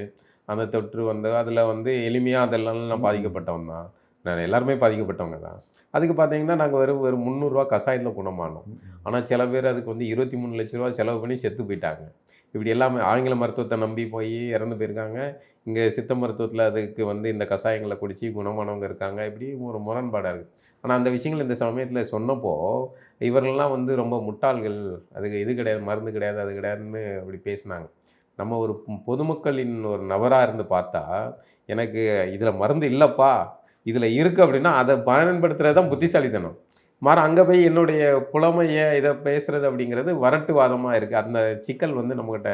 அந்த தொற்று வந்து அதில் வந்து எளிமையாக அதெல்லாம் நான் பாதிக்கப்பட்டவன் தான், நான் எல்லாருமே பாதிக்கப்பட்டவங்க தான். அதுக்கு பார்த்தீங்கன்னா நாங்கள் வெறும் 300 கஷாயத்தில் குணமானோம். ஆனால் சில பேர் அதுக்கு வந்து 23 லட்ச ரூபா செலவு பண்ணி செத்து போயிட்டாங்க. இப்படி எல்லாமே ஆங்கில மருத்துவத்தை நம்பி போய் இறந்து போயிருக்காங்க. இங்கே சித்த மருத்துவத்தில் அதுக்கு வந்து இந்த கஷாயங்களை குடித்து குணமானவங்க இருக்காங்க. இப்படி ஒரு முரண்பாடாக இருக்குது. ஆனால் அந்த விஷயங்கள் இந்த சமயத்தில் சொன்னப்போ இவர்கள்லாம் வந்து ரொம்ப முட்டாள்கள், அதுக்கு இது கிடையாது, மருந்து கிடையாது, அது கிடையாதுன்னு அப்படி பேசினாங்க. நம்ம ஒரு பொதுமக்களின் ஒரு நபராக இருந்து பார்த்தா, எனக்கு இதில் மருந்து இல்லைப்பா, இதில் இருக்குது அப்படின்னா அதை பயன்படுத்துகிறது தான் புத்திசாலித்தனம். அங்கே போய் என்னுடைய புலமையை இதை பேசுகிறது அப்படிங்கிறது வரட்டுவாதமாக இருக்குது. அந்த சிக்கல் வந்து நம்மகிட்ட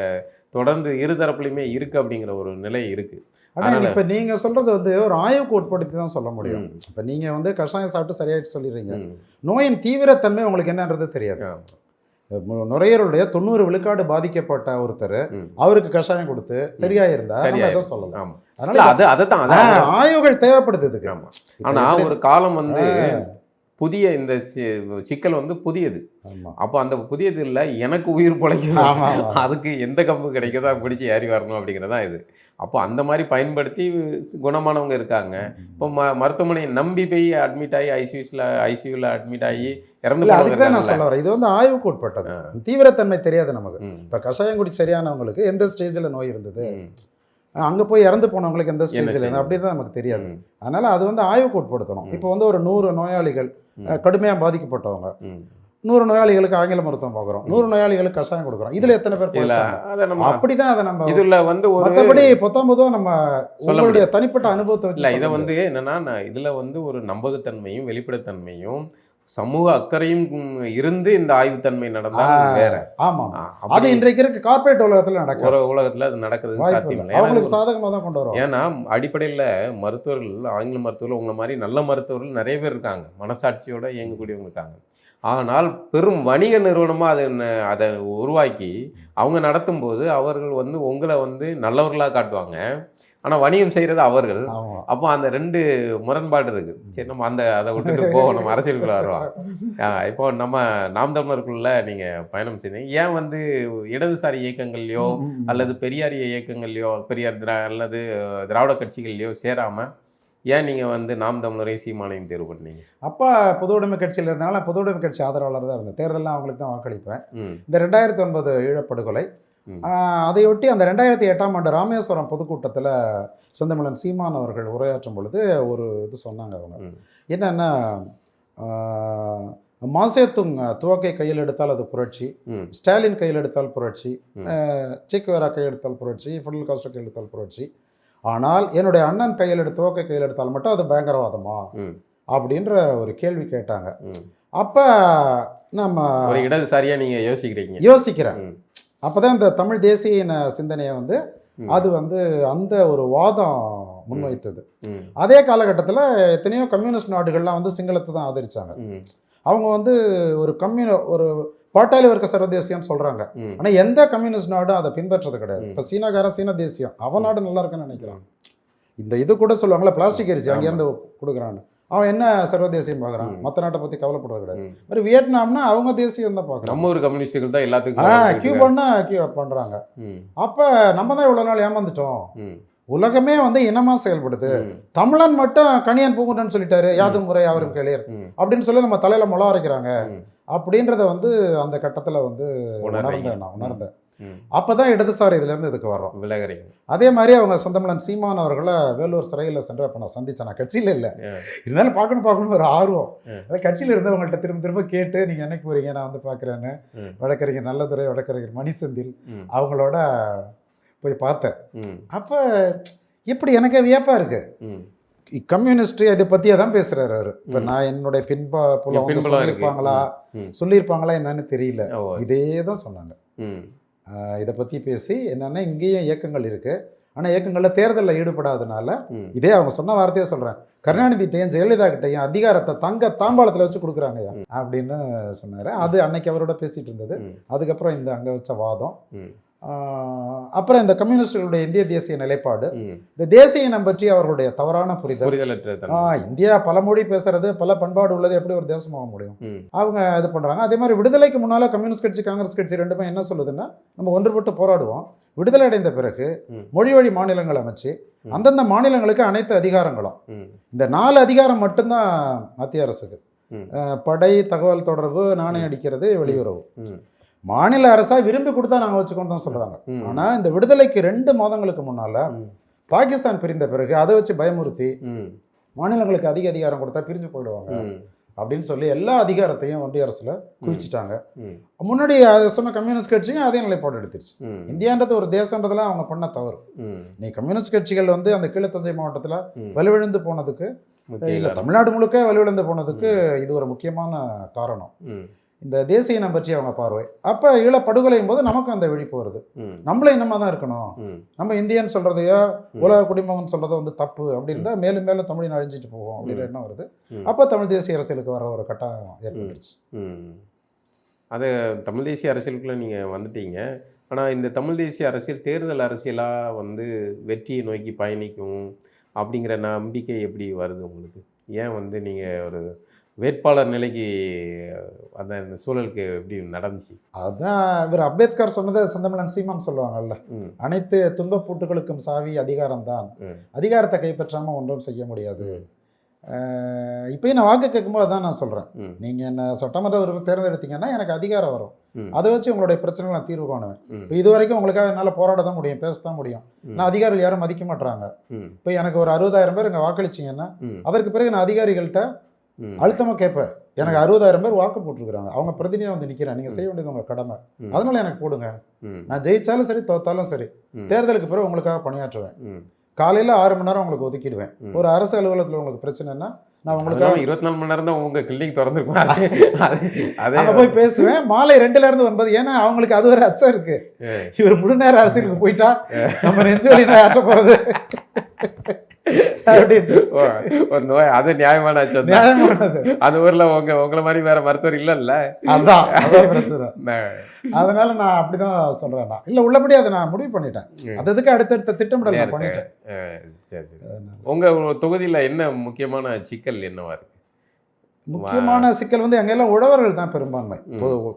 தொடர்ந்து இருதரப்புலையுமே இருக்குது அப்படிங்கிற ஒரு நிலை இருக்குது. ஆனால் இப்போ நீங்கள் சொல்கிறது வந்து ஒரு ஆய்வுக்கு உட்படுத்தி தான் சொல்ல முடியும். இப்போ நீங்கள் வந்து கஷாயம் சாப்பிட்டு சரியாயிட்டு சொல்லிடுறீங்க, நோயின் தீவிரத்தன்மை உங்களுக்கு என்னன்றது தெரியாது. நுரையீரலுடைய 90 விழுக்காடு பாதிக்கப்பட்ட ஒருத்தர் அவருக்கு கஷாயம் கொடுத்து சரியா இருந்தா சொல்லலாம். அதனால ஆய்வுகள் தேவைப்படுது. ஆனா ஒரு காலம் வந்து புதிய இந்த சிக்கல் வந்து புதியது. அப்போ அந்த புதியது இல்லை, எனக்கு உயிர் பிழைக்கணும், அதுக்கு எந்த கம்பு கிடைக்கிறதோ பிடிச்சி ஏறி வரணும் அப்படிங்கிறதா இது. அப்போ அந்த மாதிரி பயன்படுத்தி குணமானவங்க இருக்காங்க. இப்போ மருத்துவமனையை நம்பி போய் அட்மிட் ஆகி ஐசியூவில் அட்மிட் ஆகி இறந்து. அதுக்கு நான் சொல்ல வரேன், இது வந்து ஆய்வுக்கு உட்பட்டது, தீவிரத்தன்மை தெரியாது நமக்கு. இப்போ கஷாயம் குடி சரியானவங்களுக்கு எந்த ஸ்டேஜில் நோய் இருந்தது, அங்கே போய் இறந்து போனவங்களுக்கு எந்த ஸ்டேஜில் இருந்தது அப்படின்னு நமக்கு தெரியாது. அதனால அது வந்து ஆய்வுக்கு உட்படுத்தணும். இப்போ வந்து ஒரு 100 நோயாளிகள் கடுமையாக பாதிக்கப்பட்டவங்க, 100 நோயாளிகளுக்கு ஆங்கில மருத்துவம் பார்க்குறோம், 100 நோயாளிகளுக்கு கஷாயம் கொடுக்குறோம். இதுல எத்தனை பேர் அப்படிதான் அதை நம்ம இதுல வந்து மற்றபடி 19 நம்ம உங்களுடைய தனிப்பட்ட அனுபவத்தை வச்சு இதை வந்து என்னன்னா இதுல வந்து ஒரு நம்பகத்தன்மையும் வெளிப்படைத்தன்மையும் சமூக அக்கறையும் இருந்து இந்த ஆய்வுத்தன்மை நடந்தா வேற. ஆமா, அது இன்றைக்கு இருக்க கார்ப்பரேட் உலகத்துல நடக்குது. ஒரு உலகத்துல அது நடக்குது சாத்தியம் இல்லை. அவங்களுக்கு சாதகமா தான் கொண்டு வரும். ஏன்னா அடிப்படையில மருத்துவர்கள், ஆங்கில மருத்துவர்கள் உங்களை மாதிரி நல்ல மருத்துவர்கள் நிறைய பேர் இருக்காங்க, மனசாட்சியோட இயங்கக்கூடியவங்க இருக்காங்க. ஆனால் பெரும் வணிக நிறுவனமாக அதை உருவாக்கி அவங்க நடத்தும் போது அவர்கள் வந்து உங்களை வந்து நல்லவர்களாக காட்டுவாங்க, ஆனால் வணிகம் செய்கிறது அவர்கள். அப்போ அந்த 2 முரண்பாடு இருக்குது. சரி, நம்ம அதை விட்டுட்டு போவோம், நம்ம அரசியலுக்குள்ள வருவோம். இப்போ நம்ம நாம் தமிழருக்குள்ள நீங்கள் பயணம் செய்தீங்க, ஏன் வந்து இடதுசாரி இயக்கங்கள்லையோ அல்லது பெரியாரிய இயக்கங்கள்லையோ, பெரியார் அல்லது திராவிட கட்சிகள்லையோ சேராமல் ஏன் நீங்கள் வந்து நாம் தமிழரையும் சீமானையும் தேர்வு பண்ணீங்க? அப்பா பொது உடைமை கட்சியில் இருந்தனால பொது உடைமை கட்சி ஆதரவாளர் தான் இருந்தேன். தேர்தலாம் அவங்களுக்கு தான் வாக்களிப்பேன். இந்த 2009 ஈழப்படுகொலை, அதையொட்டி அந்த 2008ஆம் ஆண்டு ராமேஸ்வரம் பொதுக்கூட்டத்தில் செந்தமிழன் சீமான் அவர்கள் உரையாற்றும் பொழுது ஒரு இது சொன்னாங்க. அவங்க என்னன்னா, மாசேத்துங் துவக்கை கையில் எடுத்தால் அது புரட்சி, ஸ்டாலின் கையில் எடுத்தால் புரட்சி, சேக்குவேரா கையில் எடுத்தால் புரட்சி, ஃபிடல் காஸ்ட்ரோ கையில் எடுத்தால் புரட்சி, ஆனால் என்னுடைய அண்ணன் கையில் துவக்கை கையில் எடுத்தால் மட்டும் அது பயங்கரவாதமா அப்படின்ற ஒரு கேள்வி கேட்டாங்க. அப்ப நம்ம ஒரு இடதுசாரியா நீங்க யோசிக்கிறேன். அப்பதான் இந்த தமிழ் தேசிய சிந்தனையை வந்து அது வந்து அந்த ஒரு வாதம் முன்வைத்தது. அதே காலகட்டத்தில் எத்தனையோ கம்யூனிஸ்ட் நாடுகள்லாம் வந்து சிங்களத்தை தான் ஆதரிச்சாங்க. அவங்க வந்து ஒரு பாட்டாளி வர்க்க சர்வதேசியம் சொல்றாங்க, ஆனா எந்த கம்யூனிஸ்ட் நாடும் அதை பின்பற்றது கிடையாது. இப்ப சீனாக்காரன் சீன தேசியம், அவன் நாடு நல்லா இருக்குன்னு நினைக்கிறான். இந்த இது கூட சொல்லுவாங்களா, பிளாஸ்டிக் அரிசி அங்கேருந்து கொடுக்குறான்னு, அவன் என்ன சர்வதேசியம் பார்க்குறான், மற்ற நாட்டை பற்றி கவலைப்படுறது கிடையாது. மாதிரி வியட்நாம்னா அவங்க தேசியம் தான் பார்க்குறாங்க. நம்ம ஒரு கம்யூனிஸ்டுகள் தான் எல்லாத்துக்கும் கியூபான்னா பண்ணுறாங்க. அப்போ நம்ம தான் இவ்வளோ நாள் ஏமாந்துட்டோம். உலகமே வந்து இனமா செயல்படுது, தமிழன் மட்டும் கணியன் பூங்குன்றன்னு சொல்லிட்டாரு, யாதும் முறை யாவரும் கேளீர் அப்படின்னு சொல்லி நம்ம தலையில முளை அரைக்கிறாங்க அப்படின்றத வந்து அந்த கட்டத்துல வந்து உணர்ந்தேன். அப்பதான் இடதுசாரி இதுல இருந்து இதுக்கு வர்றோம், விலகிறீங்க. அதே மாதிரி அவங்க செந்தமிழன் சீமான் அவர்களை வேலூர் சிறையில் சென்று அப்ப நான் சந்திச்சேன். நான் கட்சியில இல்லை, இருந்தாலும் பார்க்கணும் ஒரு ஆர்வம். கட்சியில இருந்தவங்கள்ட்ட திரும்ப கேட்டு நீங்க என்னைக்கு போறீங்க, நான் வந்து பாக்குறேன்னு, வழக்கறிஞர் நல்லதுரை, வழக்கறிஞர் மணிசெந்தில் அவங்களோட போய் பார்த்தேன். அப்ப எப்படி எனக்கு வியப்பா இருக்கு, கம்யூனிஸ்ட் இதை பத்தியே தான் பேசுறாரு அவரு. இப்ப நான் என்னுடைய சொல்லியிருப்பாங்களா என்னன்னு தெரியல, இதே தான் சொன்னாங்க. இதை பத்தி பேசி என்னன்னா இங்கேயும் இயக்கங்கள் இருக்கு, ஆனா இயக்கங்கள்ல தேர்தலில் ஈடுபடாதனால இதே அவங்க சொன்ன வார்த்தையே சொல்றேன், கருணாநிதிட்டையும் ஜெயலலிதா கிட்டையும் அதிகாரத்தை தங்க தாம்பாளத்துல வச்சு கொடுக்குறாங்க அப்படின்னு சொன்னாரு. அது அன்னைக்கு அவரோட பேசிட்டு இருந்தது. அதுக்கப்புறம் இந்த அங்க வச்ச வாதம், அப்புறம் இந்த கம்யூனிஸ்டுகளுடைய இந்திய தேசிய நிலைப்பாடு, இந்த தேசிய இனம் பற்றி அவர்களுடைய தவறான புரிதல். இந்தியா பல மொழி பேசுறது, பல பண்பாடு உள்ளது, எப்படி ஒரு தேசமாக முடியும் அவங்க இது பண்றாங்க. அதே மாதிரி விடுதலைக்கு முன்னால கம்யூனிஸ்ட் கட்சி காங்கிரஸ் கட்சி ரெண்டுமே என்ன சொல்லுதுன்னா, நம்ம ஒன்றுபட்டு போராடுவோம், விடுதலை அடைந்த பிறகு மொழி வழி மாநிலங்கள் அமைச்சு அந்தந்த மாநிலங்களுக்கு அனைத்து அதிகாரங்களும், இந்த 4 அதிகாரம் மட்டும்தான் மத்திய அரசுக்கு, படை, தகவல் தொடர்பு, நாணயம் அடிக்கிறது, வெளியுறவு, மாநில அரசா விரும்பி கொடுத்தா நாங்க வச்சுக்கோன்னு தான் சொல்றாங்க. ஆனா இந்த விடுதலைக்கு 2 மாதங்களுக்கு முன்னால பாகிஸ்தான் பிரிந்த பிறகு அதை வச்சு பயமுறுத்தி மாநிலங்களுக்கு அதிக அதிகாரம் கொடுத்தா பிரிஞ்சு போயிடுவாங்க அப்படின்னு சொல்லி எல்லா அதிகாரத்தையும் ஒன்றிய அரசுல குவிச்சிட்டாங்க. முன்னாடி அதை சொன்ன கம்யூனிஸ்ட் கட்சியும் அதே நிலைப்பாடு எடுத்துருச்சு. இந்தியான்றது ஒரு தேசம்ன்றதுலாம் அவங்க பண்ண தவறு. நீ கம்யூனிஸ்ட் கட்சிகள் வந்து அந்த கீழத்தஞ்சை மாவட்டத்துல வலுவிழந்து போனதுக்கு, இல்ல தமிழ்நாடு முழுக்க வலுவிழந்து போனதுக்கு இது ஒரு முக்கியமான காரணம், இந்த தேசிய இனம் பற்றி அவங்க பார்வை. அப்ப ஈழப்படுகொலையும் போது நமக்கு அந்த விழிப்பு வருது, நம்மள இனமா தான் இருக்கணும், நம்ம இந்தியன் சொல்றதையோ உலக குடிமகன் சொல்றதோ வந்து தப்பு அப்படின்னா மேலும் மேலும் தமிழின் அழிஞ்சிட்டு போவோம் அப்படின்ற எண்ணம் வருது. அப்ப தமிழ் தேசிய அரசியலுக்கு வர ஒரு கட்டாயம் ஏற்பட்டுருச்சு. அது தமிழ் தேசிய அரசியலுக்குள்ள நீங்க வந்துட்டீங்க. ஆனா இந்த தமிழ் தேசிய அரசியல் தேர்தல் அரசியலா வந்து வெற்றியை நோக்கி பயணிக்கும் அப்படிங்கிற நம்பிக்கை எப்படி வருது உங்களுக்கு? ஏன் வந்து நீங்க ஒரு வேட்பாளர் நிலைக்கு அந்த சூழலுக்கு எப்படி நடந்துச்சு? அதான் இவர் அம்பேத்கர் சொன்னதை செந்தமிழன் சீமான் சொல்லுவாங்கல்ல, அனைத்து துன்பப்பூட்டுகளுக்கும் சாவி அதிகாரம் தான், அதிகாரத்தை கைப்பற்றாம ஒன்றும் செய்ய முடியாது. இப்பயும் நான் வாக்கு கேட்கும்போது தான் நான் சொல்றேன், நீங்க என்ன சட்டமன்ற உறுப்பினர் தேர்ந்தெடுத்தீங்கன்னா எனக்கு அதிகாரம் வரும், அதை வச்சு உங்களுடைய பிரச்சனைகள் நான் தீர்வு காணுவேன். இப்போ இது வரைக்கும் உங்களுக்காக என்னால் போராட தான் முடியும், பேசத்தான் முடியும், நான் அதிகாரிகள் யாரும் மதிக்க மாட்டாங்க. இப்போ எனக்கு ஒரு 60,000 பேர் இங்கே வாக்களிச்சிங்கன்னா அதற்கு பிறகு நான் அதிகாரிகள்கிட்ட அழுத்தமாக கேட்பேன். எனக்கு 60,000 பேர் வாக்கு போட்டிருக்கிறாங்க, அவங்க பிரதிநிதியாக வந்து நிற்கிறேன், நீங்கள் செய்ய வேண்டியது உங்கள் கடமை, அதனால எனக்கு போடுங்க. நான் ஜெயிச்சாலும் சரி தோத்தாலும் சரி தேர்தலுக்கு பிறகு உங்களுக்காக பணியாற்றுவேன். காலையில் 6 மணி நேரம் உங்களுக்கு ஒதுக்கிடுவேன். ஒரு அரசு அலுவலகத்தில் உங்களுக்கு பிரச்சனைன்னா நான் உங்களுக்காக 24 மணி நேரம் தான் உங்க கிளினிக் திறந்துருக்கும். அங்கே போய் பேசுவேன். மாலை 2லேருந்து 9. ஏன்னா அவங்களுக்கு அது ஒரு அச்சம் இருக்கு, இவர் முழு நேர அரசியலுக்கு போயிட்டா நம்ம நெஞ்சு வலி தான் ஆற்ற போகிறது அப்படின்னு ஒரு நோய். அது நியாயமான அச்சம், நியாயமானது. அந்த ஊர்ல உங்களை மாதிரி வேற மருத்துவர் இல்லைல்ல, அதான் பிரச்சனை. அதனால நான் அப்படிதான் சொல்றேன். நான் இல்ல உள்ளபடி அதை நான் முடிவு பண்ணிட்டேன். அதுக்கு அடுத்தடுத்த திட்டமிடல் நான் பண்ணிட்டேன். சரி. உங்க தொகுதியில என்ன முக்கியமான சிக்கல் என்னவா இருக்கு? முக்கியமான சிக்கல் வந்து எங்கெல்லாம் உழவர்கள் தான் பெரும்பான்மை.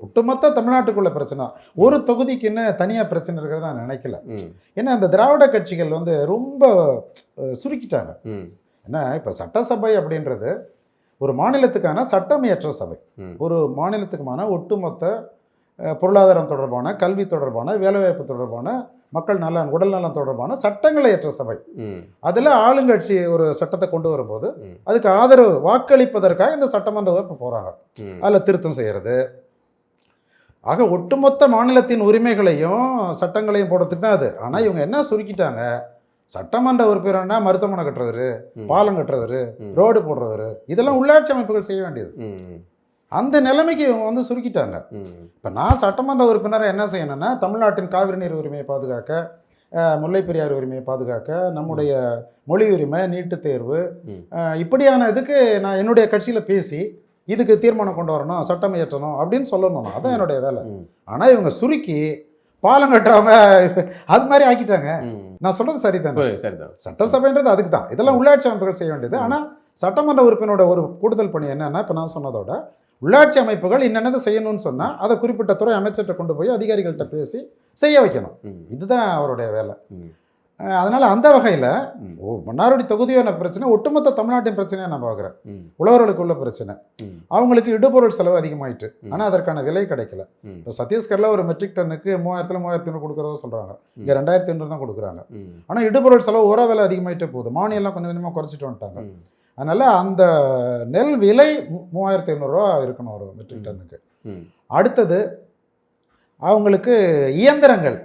ஒட்டுமொத்த தமிழ்நாட்டுக்குள்ள பிரச்சனை. ஒரு தொகுதிக்குன்னு தனியா பிரச்சனை இருக்கிறத நான் நினைக்கல. ஏன்னா அந்த திராவிட கட்சிகள் வந்து ரொம்ப சுருக்கிட்டாங்க. ஏன்னா இப்ப சட்டசபை அப்படின்றது ஒரு மாநிலத்துக்கான சட்டமியற்ற சபை. ஒரு மாநிலத்துக்குமான ஒட்டுமொத்த பொருளாதாரம் தொடர்பான, கல்வி தொடர்பான, வேலைவாய்ப்பு தொடர்பான, மக்கள் நலன், உடல் நலம் தொடர்பான சட்டங்களை ஏற்ற சபை. அதில் ஆளுங்கட்சி ஒரு சட்டத்தை கொண்டு வரும்போது அதுக்கு ஆதரவு வாக்களிப்பதற்காக இந்த சட்டமன்ற வகுப்பு போகிறாங்க. அதில் திருத்தம் செய்கிறது. ஆக ஒட்டுமொத்த மாநிலத்தின் உரிமைகளையும் சட்டங்களையும் போடுறதுக்கு தான் அது. ஆனால் இவங்க என்ன சுருக்கிட்டாங்க, சட்டமன்ற உறுப்பினர்னா மருத்துவமனை கட்டுறவர், பாலம் கட்டுறவர், ரோடு போடுறவர், இதெல்லாம் உள்ளாட்சி அமைப்புகள் செய்ய வேண்டியது. அந்த நிலைமைக்கு இவங்க வந்து சுருக்கிட்டாங்க. இப்போ நான் சட்டமன்ற உறுப்பினரை என்ன செய்யணும்னா, தமிழ்நாட்டின் காவிரி நீர் உரிமையை பாதுகாக்க, முல்லை பெரியார் உரிமையை பாதுகாக்க, நம்முடைய மொழி உரிமை, நீட்டுத் தேர்வு, இப்படியான இதுக்கு நான் என்னுடைய கட்சியில் பேசி இதுக்கு தீர்மானம் கொண்டு வரணும், சட்டம் இயற்றணும் அப்படின்னு சொல்லணும். அதான் என்னுடைய வேலை. ஆனால் இவங்க சுருக்கி பாலம் கட்டுறவங்க அது மாதிரி ஆக்கிட்டாங்க. நான் சொல்றது சரிதான். சட்டசபைன்றது அதுக்கு தான். இதெல்லாம் உள்ளாட்சி அமைப்புகள் செய்ய வேண்டியது. ஆனால் சட்டமன்ற உறுப்பினரோட ஒரு கூடுதல் பணி என்னன்னா, இப்போ நான் சொன்னதோட உள்ளாட்சி அமைப்புகள் என்னென்னதை செய்யணும்னு சொன்னால் அதை குறிப்பிட்ட துறை அமைச்சர்கிட்ட கொண்டு போய் அதிகாரிகள்கிட்ட பேசி செய்ய வைக்கணும். இதுதான் அவருடைய வேலை. அதனால் அந்த வகையில் மன்னார்குடி தொகுதியான பிரச்சனை ஒட்டுமொத்த தமிழ்நாட்டின் பிரச்சனையாக நான் பார்க்குறேன். உழவர்களுக்கு உள்ள பிரச்சனை. அவங்களுக்கு இடுபொருள் செலவு அதிகமாயிட்டு, ஆனால் அதற்கான விலை கிடைக்கல. இப்போ சத்தீஸ்கரில் ஒரு மெட்ரிக் டன்னுக்கு 3000-3500 கொடுக்குறதா சொல்கிறாங்க. இங்கே 2500 தான் கொடுக்குறாங்க. ஆனால் இடுபொருள் செலவு உர விலை அதிகமாயிட்டே போகுது. மானியெல்லாம் கொஞ்சம் கொஞ்சமாக குறைச்சிட்டு வந்துட்டாங்க. அதனால் அந்த நெல் விலை 3500 ரூபா இருக்கணும் ஒரு மெட்ரிக் டன்னுக்கு. அடுத்தது அவங்களுக்கு இயந்திரங்கள்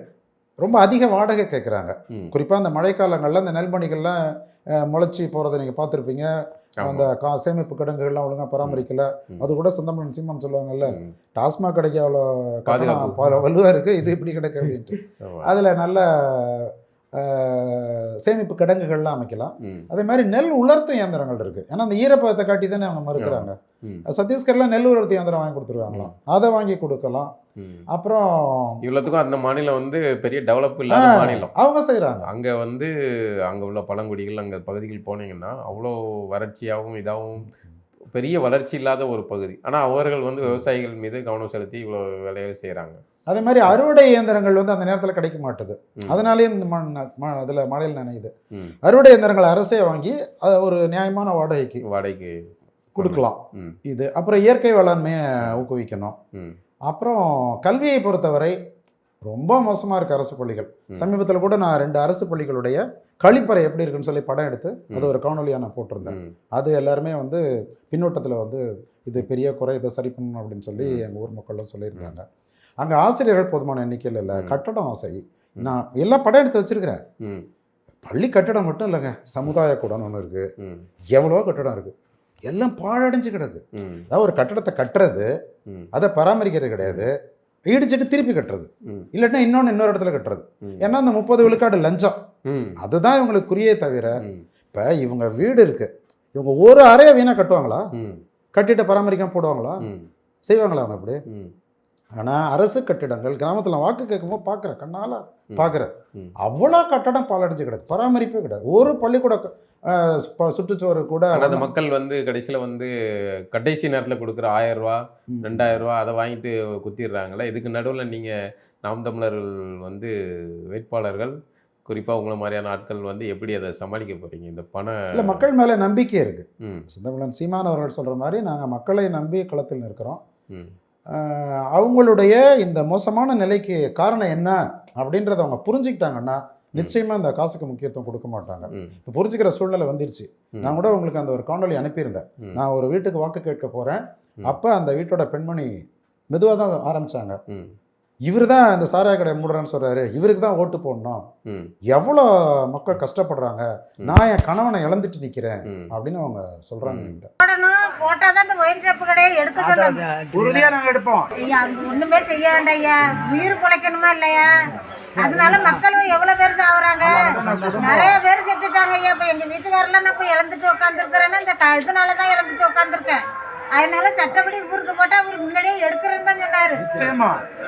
ரொம்ப அதிக வாடகை கேட்குறாங்க. குறிப்பாக அந்த மழைக்காலங்களில் அந்த நெல்மணிகள்லாம் முளைச்சி போகிறத நீங்கள் பார்த்துருப்பீங்க. அந்த சேமிப்பு கிடங்குகள்லாம் ஒழுங்காக பராமரிக்கலை. அது கூட செந்தமிழன் சீமான் சொல்லுவாங்கல்ல, டாஸ்மாக் கடைக்கு அவ்வளோ வலுவாக இருக்குது, இது இப்படி கிடக்கு அப்படின்ட்டு. அதில் நல்ல சேமிப்பு கிடங்குகள்லாம் அமைக்கலாம். அதே மாதிரி நெல் உலர்த்தும் இயந்திரங்கள் இருக்குது. ஏன்னா அந்த ஈரப்பதத்தை காட்டி தானே அவங்க மறுக்கிறாங்க. சத்தீஸ்கரில் நெல் உலர்த்து இயந்திரம் வாங்கி கொடுத்துருவாங்களாம், அதை வாங்கி கொடுக்கலாம். அப்புறம் இவ்வளோத்துக்கும் அந்த மாநிலம் வந்து பெரிய டெவலப் இல்லாத மாநிலம். அவங்க செய்கிறாங்க. அங்கே வந்து அங்கே உள்ள பழங்குடிகள் அங்கே பகுதிகள் போனீங்கன்னா அவ்வளோ வறட்சியாகவும் இதாகவும் பெரிய வளர்ச்சி இல்லாத ஒரு பகுதி. ஆனால் அவர்கள் வந்து விவசாயிகள் மீது கவனம் செலுத்தி இவ்வளோ வேலையை செய்கிறாங்க. அதே மாதிரி அறுவடை இயந்திரங்கள் வந்து அந்த நேரத்தில் கிடைக்க மாட்டுது. அதனாலேயும் அதில் மழையில் நனையுது. அறுவடை இயந்திரங்கள் அரசே வாங்கி அதை ஒரு நியாயமான வாடகைக்கு கொடுக்கலாம். இது அப்புறம் இயற்கை வேளாண்மையை ஊக்குவிக்கணும். அப்புறம் கல்வியை பொறுத்தவரை ரொம்ப மோசமாக இருக்குது அரசு பள்ளிகள். சமீபத்தில் கூட நான் 2 அரசு பள்ளிகளுடைய கழிப்பறை எப்படி இருக்குன்னு சொல்லி படம் எடுத்து அது ஒரு காணொலியாக நான் போட்டிருந்தேன். அது எல்லாருமே வந்து பின்னோட்டத்தில் வந்து இது பெரிய குறை, இதை சரி பண்ணணும் அப்படின்னு சொல்லி எங்கள் ஊர் மக்கள்லாம் சொல்லியிருந்தாங்க. அங்கே ஆசிரியர்கள் போதுமான எண்ணிக்கையில் இல்லை. கட்டடம் சரி, நான் எல்லாம் படம் எடுத்து வச்சிருக்கிறேன். பள்ளி கட்டடம் மட்டும் இல்லைங்க, சமுதாய கூடம்னு ஒன்று இருக்குது, எவ்வளவோ கட்டடம் இருக்குது, எல்லாம் பாழடைஞ்சு கிடக்கு. அதாவது ஒரு கட்டடத்தை கட்டுறது, அதை பராமரிக்கிறது கிடையாது, இடிச்சிட்டு திருப்பி கட்டுறது, இல்லைன்னா இன்னொரு இடத்துல கட்டுறது. ஏன்னா அந்த 30 விழுக்காடு லஞ்சம், அதுதான் இவங்களுக்கு குறியே தவிர. இப்போ இவங்க வீடு இருக்கு, இவங்க ஒரு அறையை வீணாக கட்டுவாங்களா? கட்டிட்டு பராமரிக்காம போடுவாங்களா? செய்வாங்களா அவங்க அப்படி? ஆனால் அரசு கட்டிடங்கள் கிராமத்தில் வாக்கு கேட்கும்போது பார்க்குறேன், கண்ணால் பார்க்குறேன், அவ்வளோ கட்டடம் பாலடைஞ்சு கிடக்கு, பராமரிப்பே கிடையாது. ஒரு பள்ளிக்கூட சுற்றுச்சுவர் கூட அந்த மக்கள் வந்து கடைசியில் வந்து கடைசி நேரத்தில் கொடுக்குற 1000 ரூபா 2000 ரூபா அதை வாங்கிட்டு குத்திடுறாங்களே. இதுக்கு நடுவில் நீங்கள் நாம் தமிழர்கள் வந்து வேட்பாளர்கள், குறிப்பாக உங்களை மாதிரியான ஆட்கள் வந்து எப்படி அதை சமாளிக்க போகிறீங்க? இந்த பணம் இல்லை, மக்கள் மேலே நம்பிக்கை இருக்குது. செந்தமிழன் சீமான் அவர்கள் சொல்கிற மாதிரி நாங்கள் மக்களை நம்பி களத்தில் நிற்கிறோம். அவங்களுடைய இந்த மோசமான நிலைக்கு காரணம் என்ன அப்படின்றத அவங்க புரிஞ்சுக்கிட்டாங்கன்னா நிச்சயமாக அந்த காசுக்கு முக்கியத்துவம் கொடுக்க மாட்டாங்க. இப்போ புரிஞ்சுக்கிற சூழ்நிலை வந்துருச்சு. நான் கூட உங்களுக்கு அந்த ஒரு காணொலி அனுப்பியிருந்தேன். நான் ஒரு வீட்டுக்கு வாக்கு கேட்க போகிறேன். அப்போ அந்த வீட்டோட பெண்மணி மெதுவாக தான் ஆரம்பித்தாங்க. இவர் தான் இந்த சாராய கடை மூடுறான்னு சொல்கிறாரு, இவருக்கு தான் ஓட்டு போடணும், எவ்வளோ மக்கள் கஷ்டப்படுறாங்க, நான் என் கணவனை இழந்துட்டு நிற்கிறேன் அப்படின்னு அவங்க சொல்கிறாங்க. போட்டால் தான் இந்த ஒயின் ஷாப்பு கடையை எடுக்க சொல்லணும். உறுதியாக நாங்கள் எடுப்போம். ஐயா அங்கே ஒன்றுமே செய்ய வேண்டாம் ஐயா, உயிர் பிழைக்கணுமா இல்லையா? அதனால மக்களும் எவ்வளோ பேர் சாகுறாங்க, நிறைய பேர் செத்துட்டாங்க ஐயா. இப்போ எங்கள் வீட்டுக்காரெல்லாம் நான் இப்போ இழந்துட்டு உட்காந்துருக்கிறேன்னா இந்த இதனால தான் இழந்துட்டு உட்காந்துருக்கேன். அதனால சட்டப்படி ஊருக்கு போட்டால் அவர் முன்னாடியே எடுக்கிறேன்னு தான் சொன்னார்.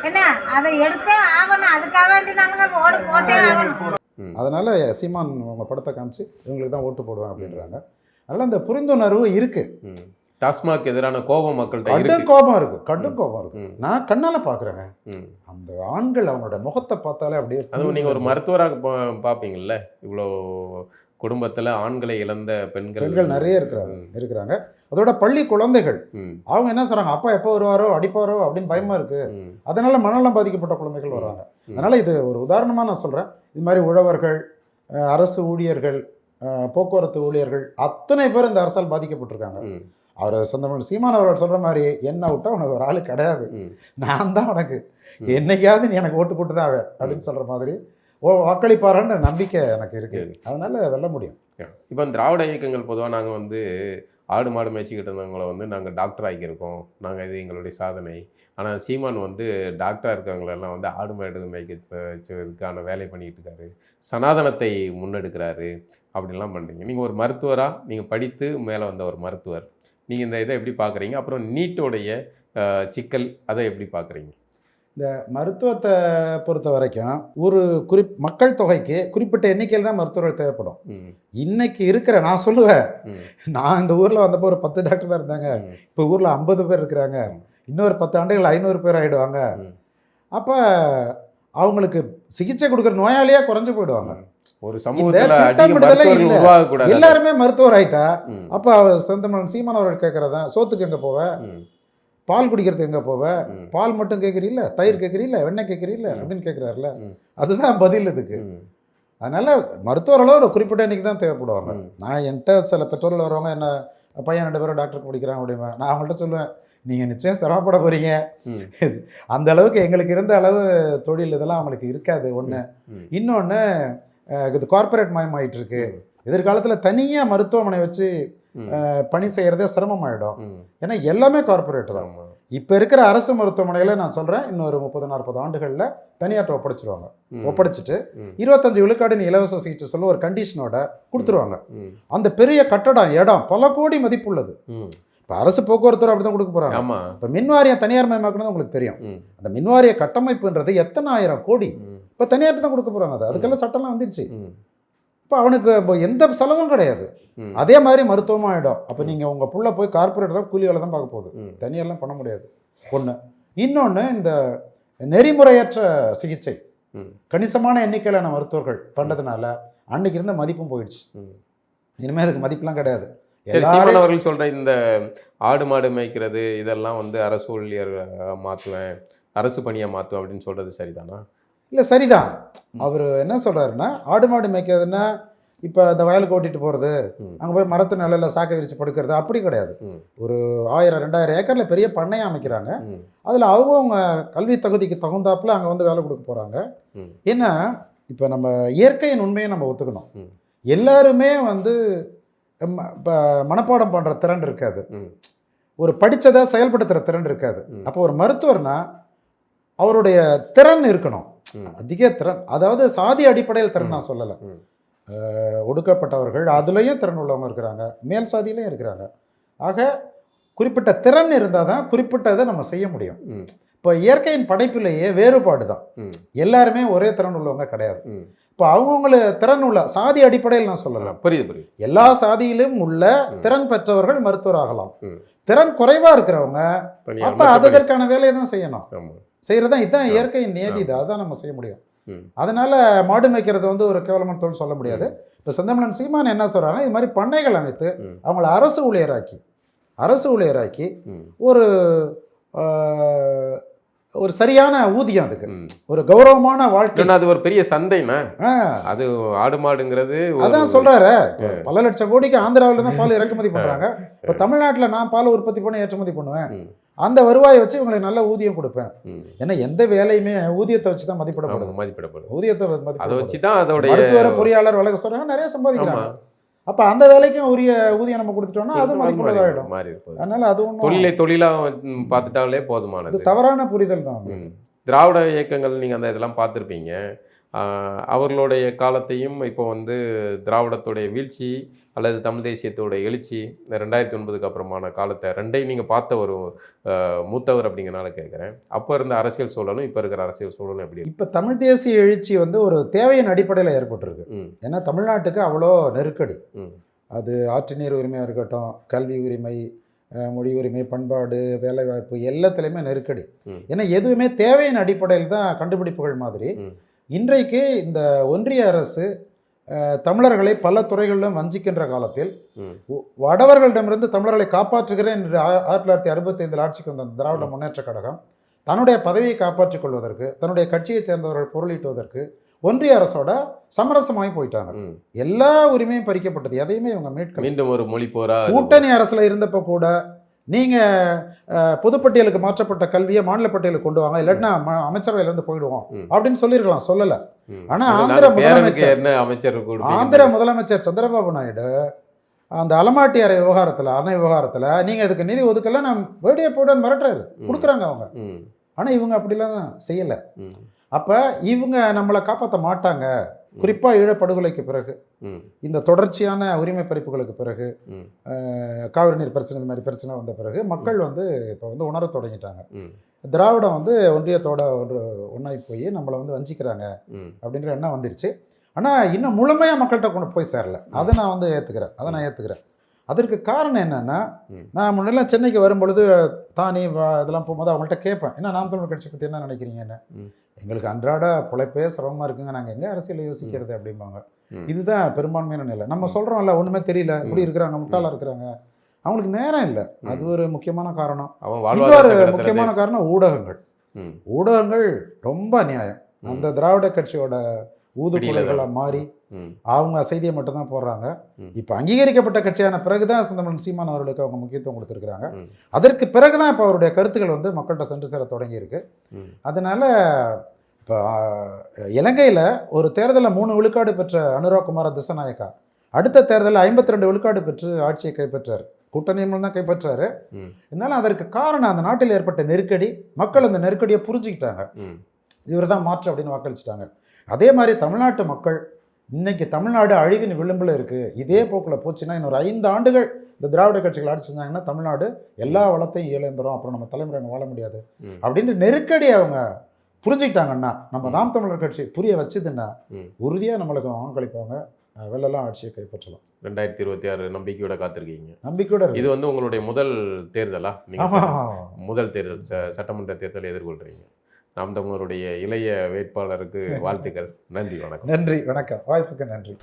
என்ன அதை எடுத்தே ஆகணும், அதுக்காக வேண்டி நாங்கள் ஓடு போட்டே ஆகணும். அதனால சீமான் அவங்க படத்தை காமிச்சு இவங்களுக்கு தான் ஓட்டு போடுவேன் அப்படின்றாங்க. அதனால அந்த புரிந்துணர்வு இருக்கு. டாஸ்மாக் எதிரான கோபம் மக்கள்கிட்ட கடும் கோபம் இருக்கு, கடும் கோபம் இருக்கு. நான் கண்ணால பாக்குறேங்க, அந்த ஆண்கள் அவங்களோட முகத்தை பார்த்தாலே அப்படியே. அதுவும் நீங்க ஒரு மருத்துவராக பாப்பீங்கல்ல, இவ்வளோ குடும்பத்துல ஆண்களை இழந்த பெண்கள் நிறைய இருக்கிறாங்க. அதோட பள்ளி குழந்தைகள் அவங்க என்ன சொல்றாங்க, அப்பா எப்போ வருவாரோ அடிப்பாரோ அப்படின்னு பயமா இருக்கு. அதனால மனநலம் பாதிக்கப்பட்ட குழந்தைகள் வராங்க. அதனால இது ஒரு உதாரணமா நான் சொல்றேன். இது மாதிரி உழவர்கள், அரசு ஊழியர்கள், போக்குவரத்து ஊழியர்கள் அத்தனை பேர் இந்த அரசால் பாதிக்கப்பட்டிருக்காங்க. அவர் சொந்தமான சீமான் அவர்கள் சொல்ற மாதிரி என்ன விட்டா உனக்கு ஒரு ஆளு கிடையாது, நான் தான் உனக்கு என்னைக்காவது நீ எனக்கு ஓட்டு போட்டு தான் அப்படின்னு சொல்ற மாதிரி வாக்களிப்பாருன்ற நம்பிக்கை எனக்கு இருக்கு. அதனால வெல்ல முடியும். இப்போ திராவிட இயக்கங்கள் பொதுவாக நாங்கள் வந்து ஆடு மாடு மேய்ச்சிக்கிட்டு இருந்தவங்களை வந்து நாங்கள் டாக்டர் ஆகியிருக்கோம், நாங்கள் இது எங்களுடைய சாதனை. ஆனால் சீமான் வந்து டாக்டராக இருக்கவங்களெல்லாம் வந்து ஆடு மாடு மேய்க்கிறதுக்கான வேலை பண்ணிக்கிட்டு இருக்காரு, சனாதனத்தை முன்னெடுக்கிறாரு அப்படின்லாம் பண்ணுறீங்க. நீங்கள் ஒரு மருத்துவராக, நீங்கள் படித்து மேலே வந்த ஒரு மருத்துவர், நீங்கள் இந்த இதை எப்படி பார்க்குறீங்க? அப்புறம் நீட்டோடைய சிக்கல் அதை எப்படி பார்க்குறீங்க? இந்த மருத்துவத்தை பொறுத்த வரைக்கும் ஒரு மக்கள் தொகைக்கு குறிப்பிட்ட எண்ணிக்கையில் தான் மருத்துவர்கள் தேவைப்படும். இன்னைக்கு இருக்கிற நான் சொல்லுவேன், நான் இந்த ஊரில் வந்தப்போ ஒரு 10 டாக்டர் தான் இருந்தாங்க, இப்போ ஊரில் 50 பேர் இருக்கிறாங்க. இன்னொரு 10 ஆண்டுகள் 500 பேர் ஆகிடுவாங்க. அப்போ அவங்களுக்கு சிகிச்சை கொடுக்குற நோயாளியே குறைஞ்சு போயிடுவாங்க. ஒரு சமூகத்தில் எல்லாருமே மருத்துவர் ஆயிட்டா அப்போ செந்தமிழன் சீமான் அவர்கள் கேட்கறதா, சோத்துக்கு எங்கே போவ, பால் குடிக்கிறதுக்கு எங்கே போவ, பால் மட்டும் கேட்குறீல்ல, தயிர் கேட்குறீல்ல, வெண்ணெய் கேட்குறீல்ல அப்படின்னு கேட்குறாருல, அதுதான் பதில் இதுக்கு. அதனால மருத்துவர்களோ ஒரு குறிப்பிட்ட எண்ணிக்கை தான் தேவைப்படுவாங்க. நான் என்கிட்ட சில பெற்றோர்கள் வருவாங்க, என்ன பையன் 2 பேரும் டாக்டருக்கு படிக்கிறாங்க அப்படிமா, நான் அவங்கள்ட்ட சொல்லுவேன், நீங்கள் நிச்சயம் சிரமப்பட போகிறீங்க, அந்த அளவுக்கு எங்களுக்கு இருந்த அளவு தொழில் இதெல்லாம் அவங்களுக்கு இருக்காது. ஒன்று. இன்னொன்று, இது கார்பரேட் மயமாயிட்டு இருக்கு. எதிர்காலத்தில் தனியாக மருத்துவமனை வச்சு பணி செய்கிறதே சிரமமாயிடும். ஏன்னா எல்லாமே கார்பரேட் தான். இப்போ இருக்கிற அரசு மருத்துவமனையில் நான் சொல்கிறேன், இன்னொரு 30-40 ஆண்டுகளில் தனியார்ட்ட ஒப்படைச்சிருவாங்க. ஒப்படைச்சிட்டு 25 விழுக்காடு இலவச சிகிச்சை சொல்ல ஒரு கண்டிஷனோட கொடுத்துருவாங்க. அந்த பெரிய கட்டடம் இடம் பல கோடி மதிப்புள்ளது. இப்போ அரசு போக்குவரத்து அப்படி தான் கொடுக்க போகிறாங்க. இப்போ மின்வாரியம் தனியார் மயமாக்குனது உங்களுக்கு தெரியும். அந்த மின்வாரிய கட்டமைப்புன்றது எத்தனை ஆயிரம் கோடி இப்போ தனியார்ட்ட தான் கொடுக்க போகிறாங்க. அதுக்கெல்லாம் சட்டம்லாம் வந்துருச்சு. இப்போ அவனுக்கு இப்போ எந்த செலவும் கிடையாது. அதே மாதிரி மருத்துவமாக ஆகிடும். அப்போ நீங்கள் உங்கள் புள்ள போய் கார்பரேட் தான் கூலி வேலை தான் பார்க்க போகுது, தனியார்லாம் பண்ண முடியாது. ஒன்று. இன்னொன்று, இந்த நெறிமுறையற்ற சிகிச்சை கணிசமான எண்ணிக்கையிலான மருத்துவர்கள் பண்ணுறதுனால அன்னைக்கு இருந்த மதிப்பும் போயிடுச்சு. இனிமேல் அதுக்கு மதிப்புலாம் கிடையாது. சீமான் அவர்கள் சொல்கிற இந்த ஆடு மாடு மேய்க்கிறது இதெல்லாம் வந்து அரசு ஊழியர் மாற்றுவேன், அரசு பணியாக மாற்றுவேன் அப்படின்னு சொல்கிறது சரிதானா? இல்லை, சரிதான். அவர் என்ன சொல்கிறாருன்னா, ஆடு மாடு மேய்க்கிறதுனா இப்போ இந்த வயலுக்கு ஓட்டிட்டு போகிறது, அங்கே போய் மரத்து நிலையில் சாக்கை விரிச்சு படுக்கிறது அப்படி கிடையாது. ஒரு 1000-2000 ஏக்கரில் பெரிய பண்ணையை அமைக்கிறாங்க. அதில் அவங்க கல்வி தகுதிக்கு தகுந்தாப்புல அங்கே வந்து வேலை கொடுக்க போகிறாங்க. ஏன்னா இப்போ நம்ம இயற்கையின் உண்மையை நம்ம ஒத்துக்கணும். எல்லாருமே வந்து இப்போ மனப்பாடம் பண்ணுற திறன் இருக்காது, ஒரு படித்ததை செயல்படுத்துகிற திறன் இருக்காது. அப்போ ஒரு மருத்துவர்னா அவருடைய திறன் இருக்கணும், அதிக திறன். அதாவது சாதி அடிப்படையில் திறன் நான் சொல்லலை, ஒடுக்கப்பட்டவர்கள் அதுலேயும் திறன் உள்ளவங்க இருக்கிறாங்க, மேல் சாதியிலையும் இருக்கிறாங்க. ஆக குறிப்பிட்ட திறன் இருந்தால் தான் குறிப்பிட்டதை நம்ம செய்ய முடியும். இப்போ இயற்கையின் படைப்பிலேயே வேறுபாடு தான், எல்லாருமே ஒரே திறன் உள்ளவங்க கிடையாது. இப்போ அவங்கவுங்களுக்கு திறன் உள்ள சாதி அடிப்படையில் நான் சொல்லலாம், புரியுது. எல்லா சாதியிலும் உள்ள திறன் பெற்றவர்கள் மருத்துவர் ஆகலாம். திறன் குறைவா இருக்கிறவங்க அப்ப அதற்கான வேலையை தான் செய்யணும். செய்யறதா இதுதான் இயற்கையின் நியதி, இது அதான் நம்ம செய்ய முடியும். அதனால மாடு மேய்க்கிறது வந்து ஒரு கேவலமான தொழில் சொல்ல முடியாது. இப்போ செந்தமிழன் சீமான் என்ன சொல்றாருன்னா, இது மாதிரி பண்ணைகள் அமைத்து அவங்கள அரசு ஊழியராக்கி ஒரு ஒரு சரியான ஊதியம், அதுக்கு ஒரு கௌரவமான வாழ்க்கை. அது ஒரு பெரிய சந்தைண்ணா, அது ஆடு மாடுங்கிறது. அதான் சொல்றாரு, பல லட்சம் கோடிக்கு ஆந்திராவில தான் பால் இறக்குமதி பண்றாங்க. இப்ப தமிழ்நாட்டுல நான் பால் உற்பத்தி பண்ணி ஏற்றுமதி பண்ணுவேன், அந்த வருவாயை வச்சு இவங்களுக்கு நல்ல ஊதியம் கொடுப்பேன். ஏன்னா எந்த வேலையுமே ஊதியத்தை வச்சு தான் மதிப்பிடப்படும். ஊதியத்தை அதை வச்சு தான் அதோட மருத்துவர பொறியாளர் வழக்கு சொல்றாங்க, நிறைய சம்பாதிக்கிறாங்க. அப்ப அந்த வேலைக்கும் உரிய ஊதியம் நம்ம கொடுத்துட்டோம்னா அது மதிப்புள்ளதாயிடும். அதனால அது ஒன்றும் தொழிலா பார்த்துட்டாலே போதுமானது. தவறான புரிதல் தான். திராவிட இயக்கங்கள் நீங்க அந்த இதெல்லாம் பார்த்துருப்பீங்க. அவர்களுடைய காலத்தையும் இப்போ வந்து திராவிடத்துடைய வீழ்ச்சி அல்லது தமிழ் தேசியத்தோடைய எழுச்சி, இந்த 2009 அப்புறமான காலத்தை ரெண்டையும் நீங்கள் பார்த்த ஒரு மூத்தவர் அப்படிங்கிறனால கேட்குறேன். அப்போ இருந்த அரசியல் சூழலும் இப்போ இருக்கிற அரசியல் சூழலும் எப்படி? இப்போ தமிழ் தேசிய எழுச்சி வந்து ஒரு தேவையின் அடிப்படையில் ஏற்பட்டிருக்கு. ஏன்னா தமிழ்நாட்டுக்கு அவ்வளோ நெருக்கடி. அது ஆற்று நீர் உரிமையாக இருக்கட்டும், கல்வி உரிமை, மொழி உரிமை, பண்பாடு, வேலைவாய்ப்பு, எல்லாத்துலேயுமே நெருக்கடி. ஏன்னா எதுவுமே தேவையின் அடிப்படையில் தான் கண்டுபிடிப்புகள் மாதிரி. இன்றைக்கு இந்த ஒன்றிய அரசு தமிழர்களை பல துறைகளிலும் வஞ்சிக்கின்ற காலத்தில் வடவர்களிடமிருந்து தமிழர்களை காப்பாற்றுகிறேன் என்று 1965 ஆட்சிக்கு வந்த திராவிட முன்னேற்ற கழகம் தன்னுடைய பதவியை காப்பாற்றிக் கொள்வதற்கு, தன்னுடைய கட்சியைச் சேர்ந்தவர்கள் பொருளீட்டுவதற்கு ஒன்றிய அரசோட சமரசமாகி போயிட்டாங்க. எல்லா உரிமையும் பறிக்கப்பட்டது, எதையுமே இவங்க மீட்க. மீண்டும் ஒரு மொழி போரா கூட்டணி அரசுல இருந்தப்ப கூட நீங்க பொதுப்பட்டியலுக்கு மாற்றப்பட்ட கல்வியை மாநில பட்டியலுக்கு கொண்டு வாங்க, இல்லாட்டினா அமைச்சரவையிலிருந்து போயிடுவோம் அப்படின்னு சொல்லியிருக்கலாம், சொல்லல. ஆனா ஆந்திர முதலமைச்சர் சந்திரபாபு நாயுடு அந்த அலமாட்டி அணை விவகாரத்துல நீங்க இதுக்கு நிதி ஒதுக்கல, நான் வேடியை போட மிரட்டுறாரு, கொடுக்குறாங்க அவங்க. ஆனா இவங்க அப்படிலாம் செய்யல. அப்ப இவங்க நம்மளை காப்பாற்ற மாட்டாங்க. குறிப்பா ஈழப்படுகொலைக்கு பிறகு, இந்த தொடர்ச்சியான உரிமை பறிப்புகளுக்கு பிறகு, காவிரி நீர் பிரச்சனை, இந்த மாதிரி பிரச்சனை வந்த பிறகு மக்கள் வந்து இப்போ வந்து உணர தொடங்கிட்டாங்க. திராவிடம் வந்து ஒன்றியத்தோட ஒன்றாய் போய் நம்மளை வந்து வஞ்சிக்கிறாங்க அப்படின்ற எண்ணம் வந்துருச்சு. ஆனால் இன்னும் முழுமையாக மக்கள்கிட்ட கொண்டு போய் சேரல. அதை நான் வந்து ஏற்றுக்கிறேன். அதற்கு காரணம் என்னன்னா, நான் முன்னெல்லாம் சென்னைக்கு வரும்பொழுது தானி இதெல்லாம் போகும்போது அவங்கள்ட்ட கேட்பேன், என்ன நாம் தமிழர் கட்சி பற்றி என்ன நினைக்கிறீங்க, என்ன எங்களுக்கு அன்றாட பிழைப்பே சிரமமாக இருக்குங்க, நாங்கள் எங்கே அரசியலை யோசிக்கிறது அப்படிம்பாங்க. இதுதான் பெரும்பான்மையான நிலை. நம்ம சொல்கிறோம்ல, ஒன்றுமே தெரியல, இப்படி இருக்கிறாங்க, முட்டாளாக இருக்கிறாங்க, அவங்களுக்கு நேரம் இல்லை. அது ஒரு முக்கியமான காரணம். இன்னொரு முக்கியமான காரணம் ஊடகங்கள் ரொம்ப அநியாயம். அந்த திராவிட கட்சியோட ஊதுகுழல்களாக மாறி அவங்க செய்தியை மட்டும்தான் போடுறாங்க. இப்போ அங்கீகரிக்கப்பட்ட கட்சியான பிறகுதான் செந்தமிழன் சீமான் அவர்களுக்கு அவங்க முக்கியத்துவம் கொடுத்துருக்குறாங்க. அதற்கு பிறகுதான் இப்போ அவருடைய கருத்துக்கள் வந்து மக்கள்கிட்ட சென்று சேர தொடங்கி இருக்கு. அதனால இப்போ இலங்கையில் ஒரு தேர்தலில் 3 விழுக்காடு பெற்ற அனுராகுமார திசநாயக்கா அடுத்த தேர்தலில் 52 விழுக்காடு பெற்று ஆட்சியை கைப்பற்றார். கூட்டணி தான் கைப்பற்றாரு. இதனால அதற்கு காரணம் அந்த நாட்டில் ஏற்பட்ட நெருக்கடி. மக்கள் அந்த நெருக்கடியை புரிஞ்சுக்கிட்டாங்க, இவர் தான் மாற்று அப்படின்னு வாக்களிச்சிட்டாங்க. அதே மாதிரி தமிழ்நாட்டு மக்கள் இன்னைக்கு தமிழ்நாடு அழிவின் விளிம்பில் இருக்கு. இதே போக்கில் போச்சுன்னா இன்னொரு 5 ஆண்டுகள் இந்த திராவிட கட்சிகள் ஆட்சி செஞ்சாங்கன்னா தமிழ்நாடு எல்லா வளத்தையும் இழந்துரும், அப்புறம் நம்ம தலைமுறை வாழ முடியாது அப்படின்னு நெருக்கடி அவங்க புரிஞ்சுக்கிட்டாங்கன்னா, நம்ம நாம் தமிழர் கட்சி புரிய வச்சுதுன்னா உறுதியாக நம்மளுக்கு வாக்களிப்பாங்க, வெள்ளெல்லாம் ஆட்சியை கைப்பற்றலாம். 2026 நம்பிக்கையோட காத்திருக்கீங்க? நம்பிக்கையோட. இது வந்து உங்களுடைய முதல் தேர்தலா? முதல் தேர்தல், சட்டமன்ற தேர்தலை எதிர்கொள்றீங்க. நாம் தமிழருடைய இளைய வேட்பாளருக்கு வாழ்த்துக்கள். நன்றி, வணக்கம். நன்றி, வணக்கம். வாய்ப்புக்கு நன்றி.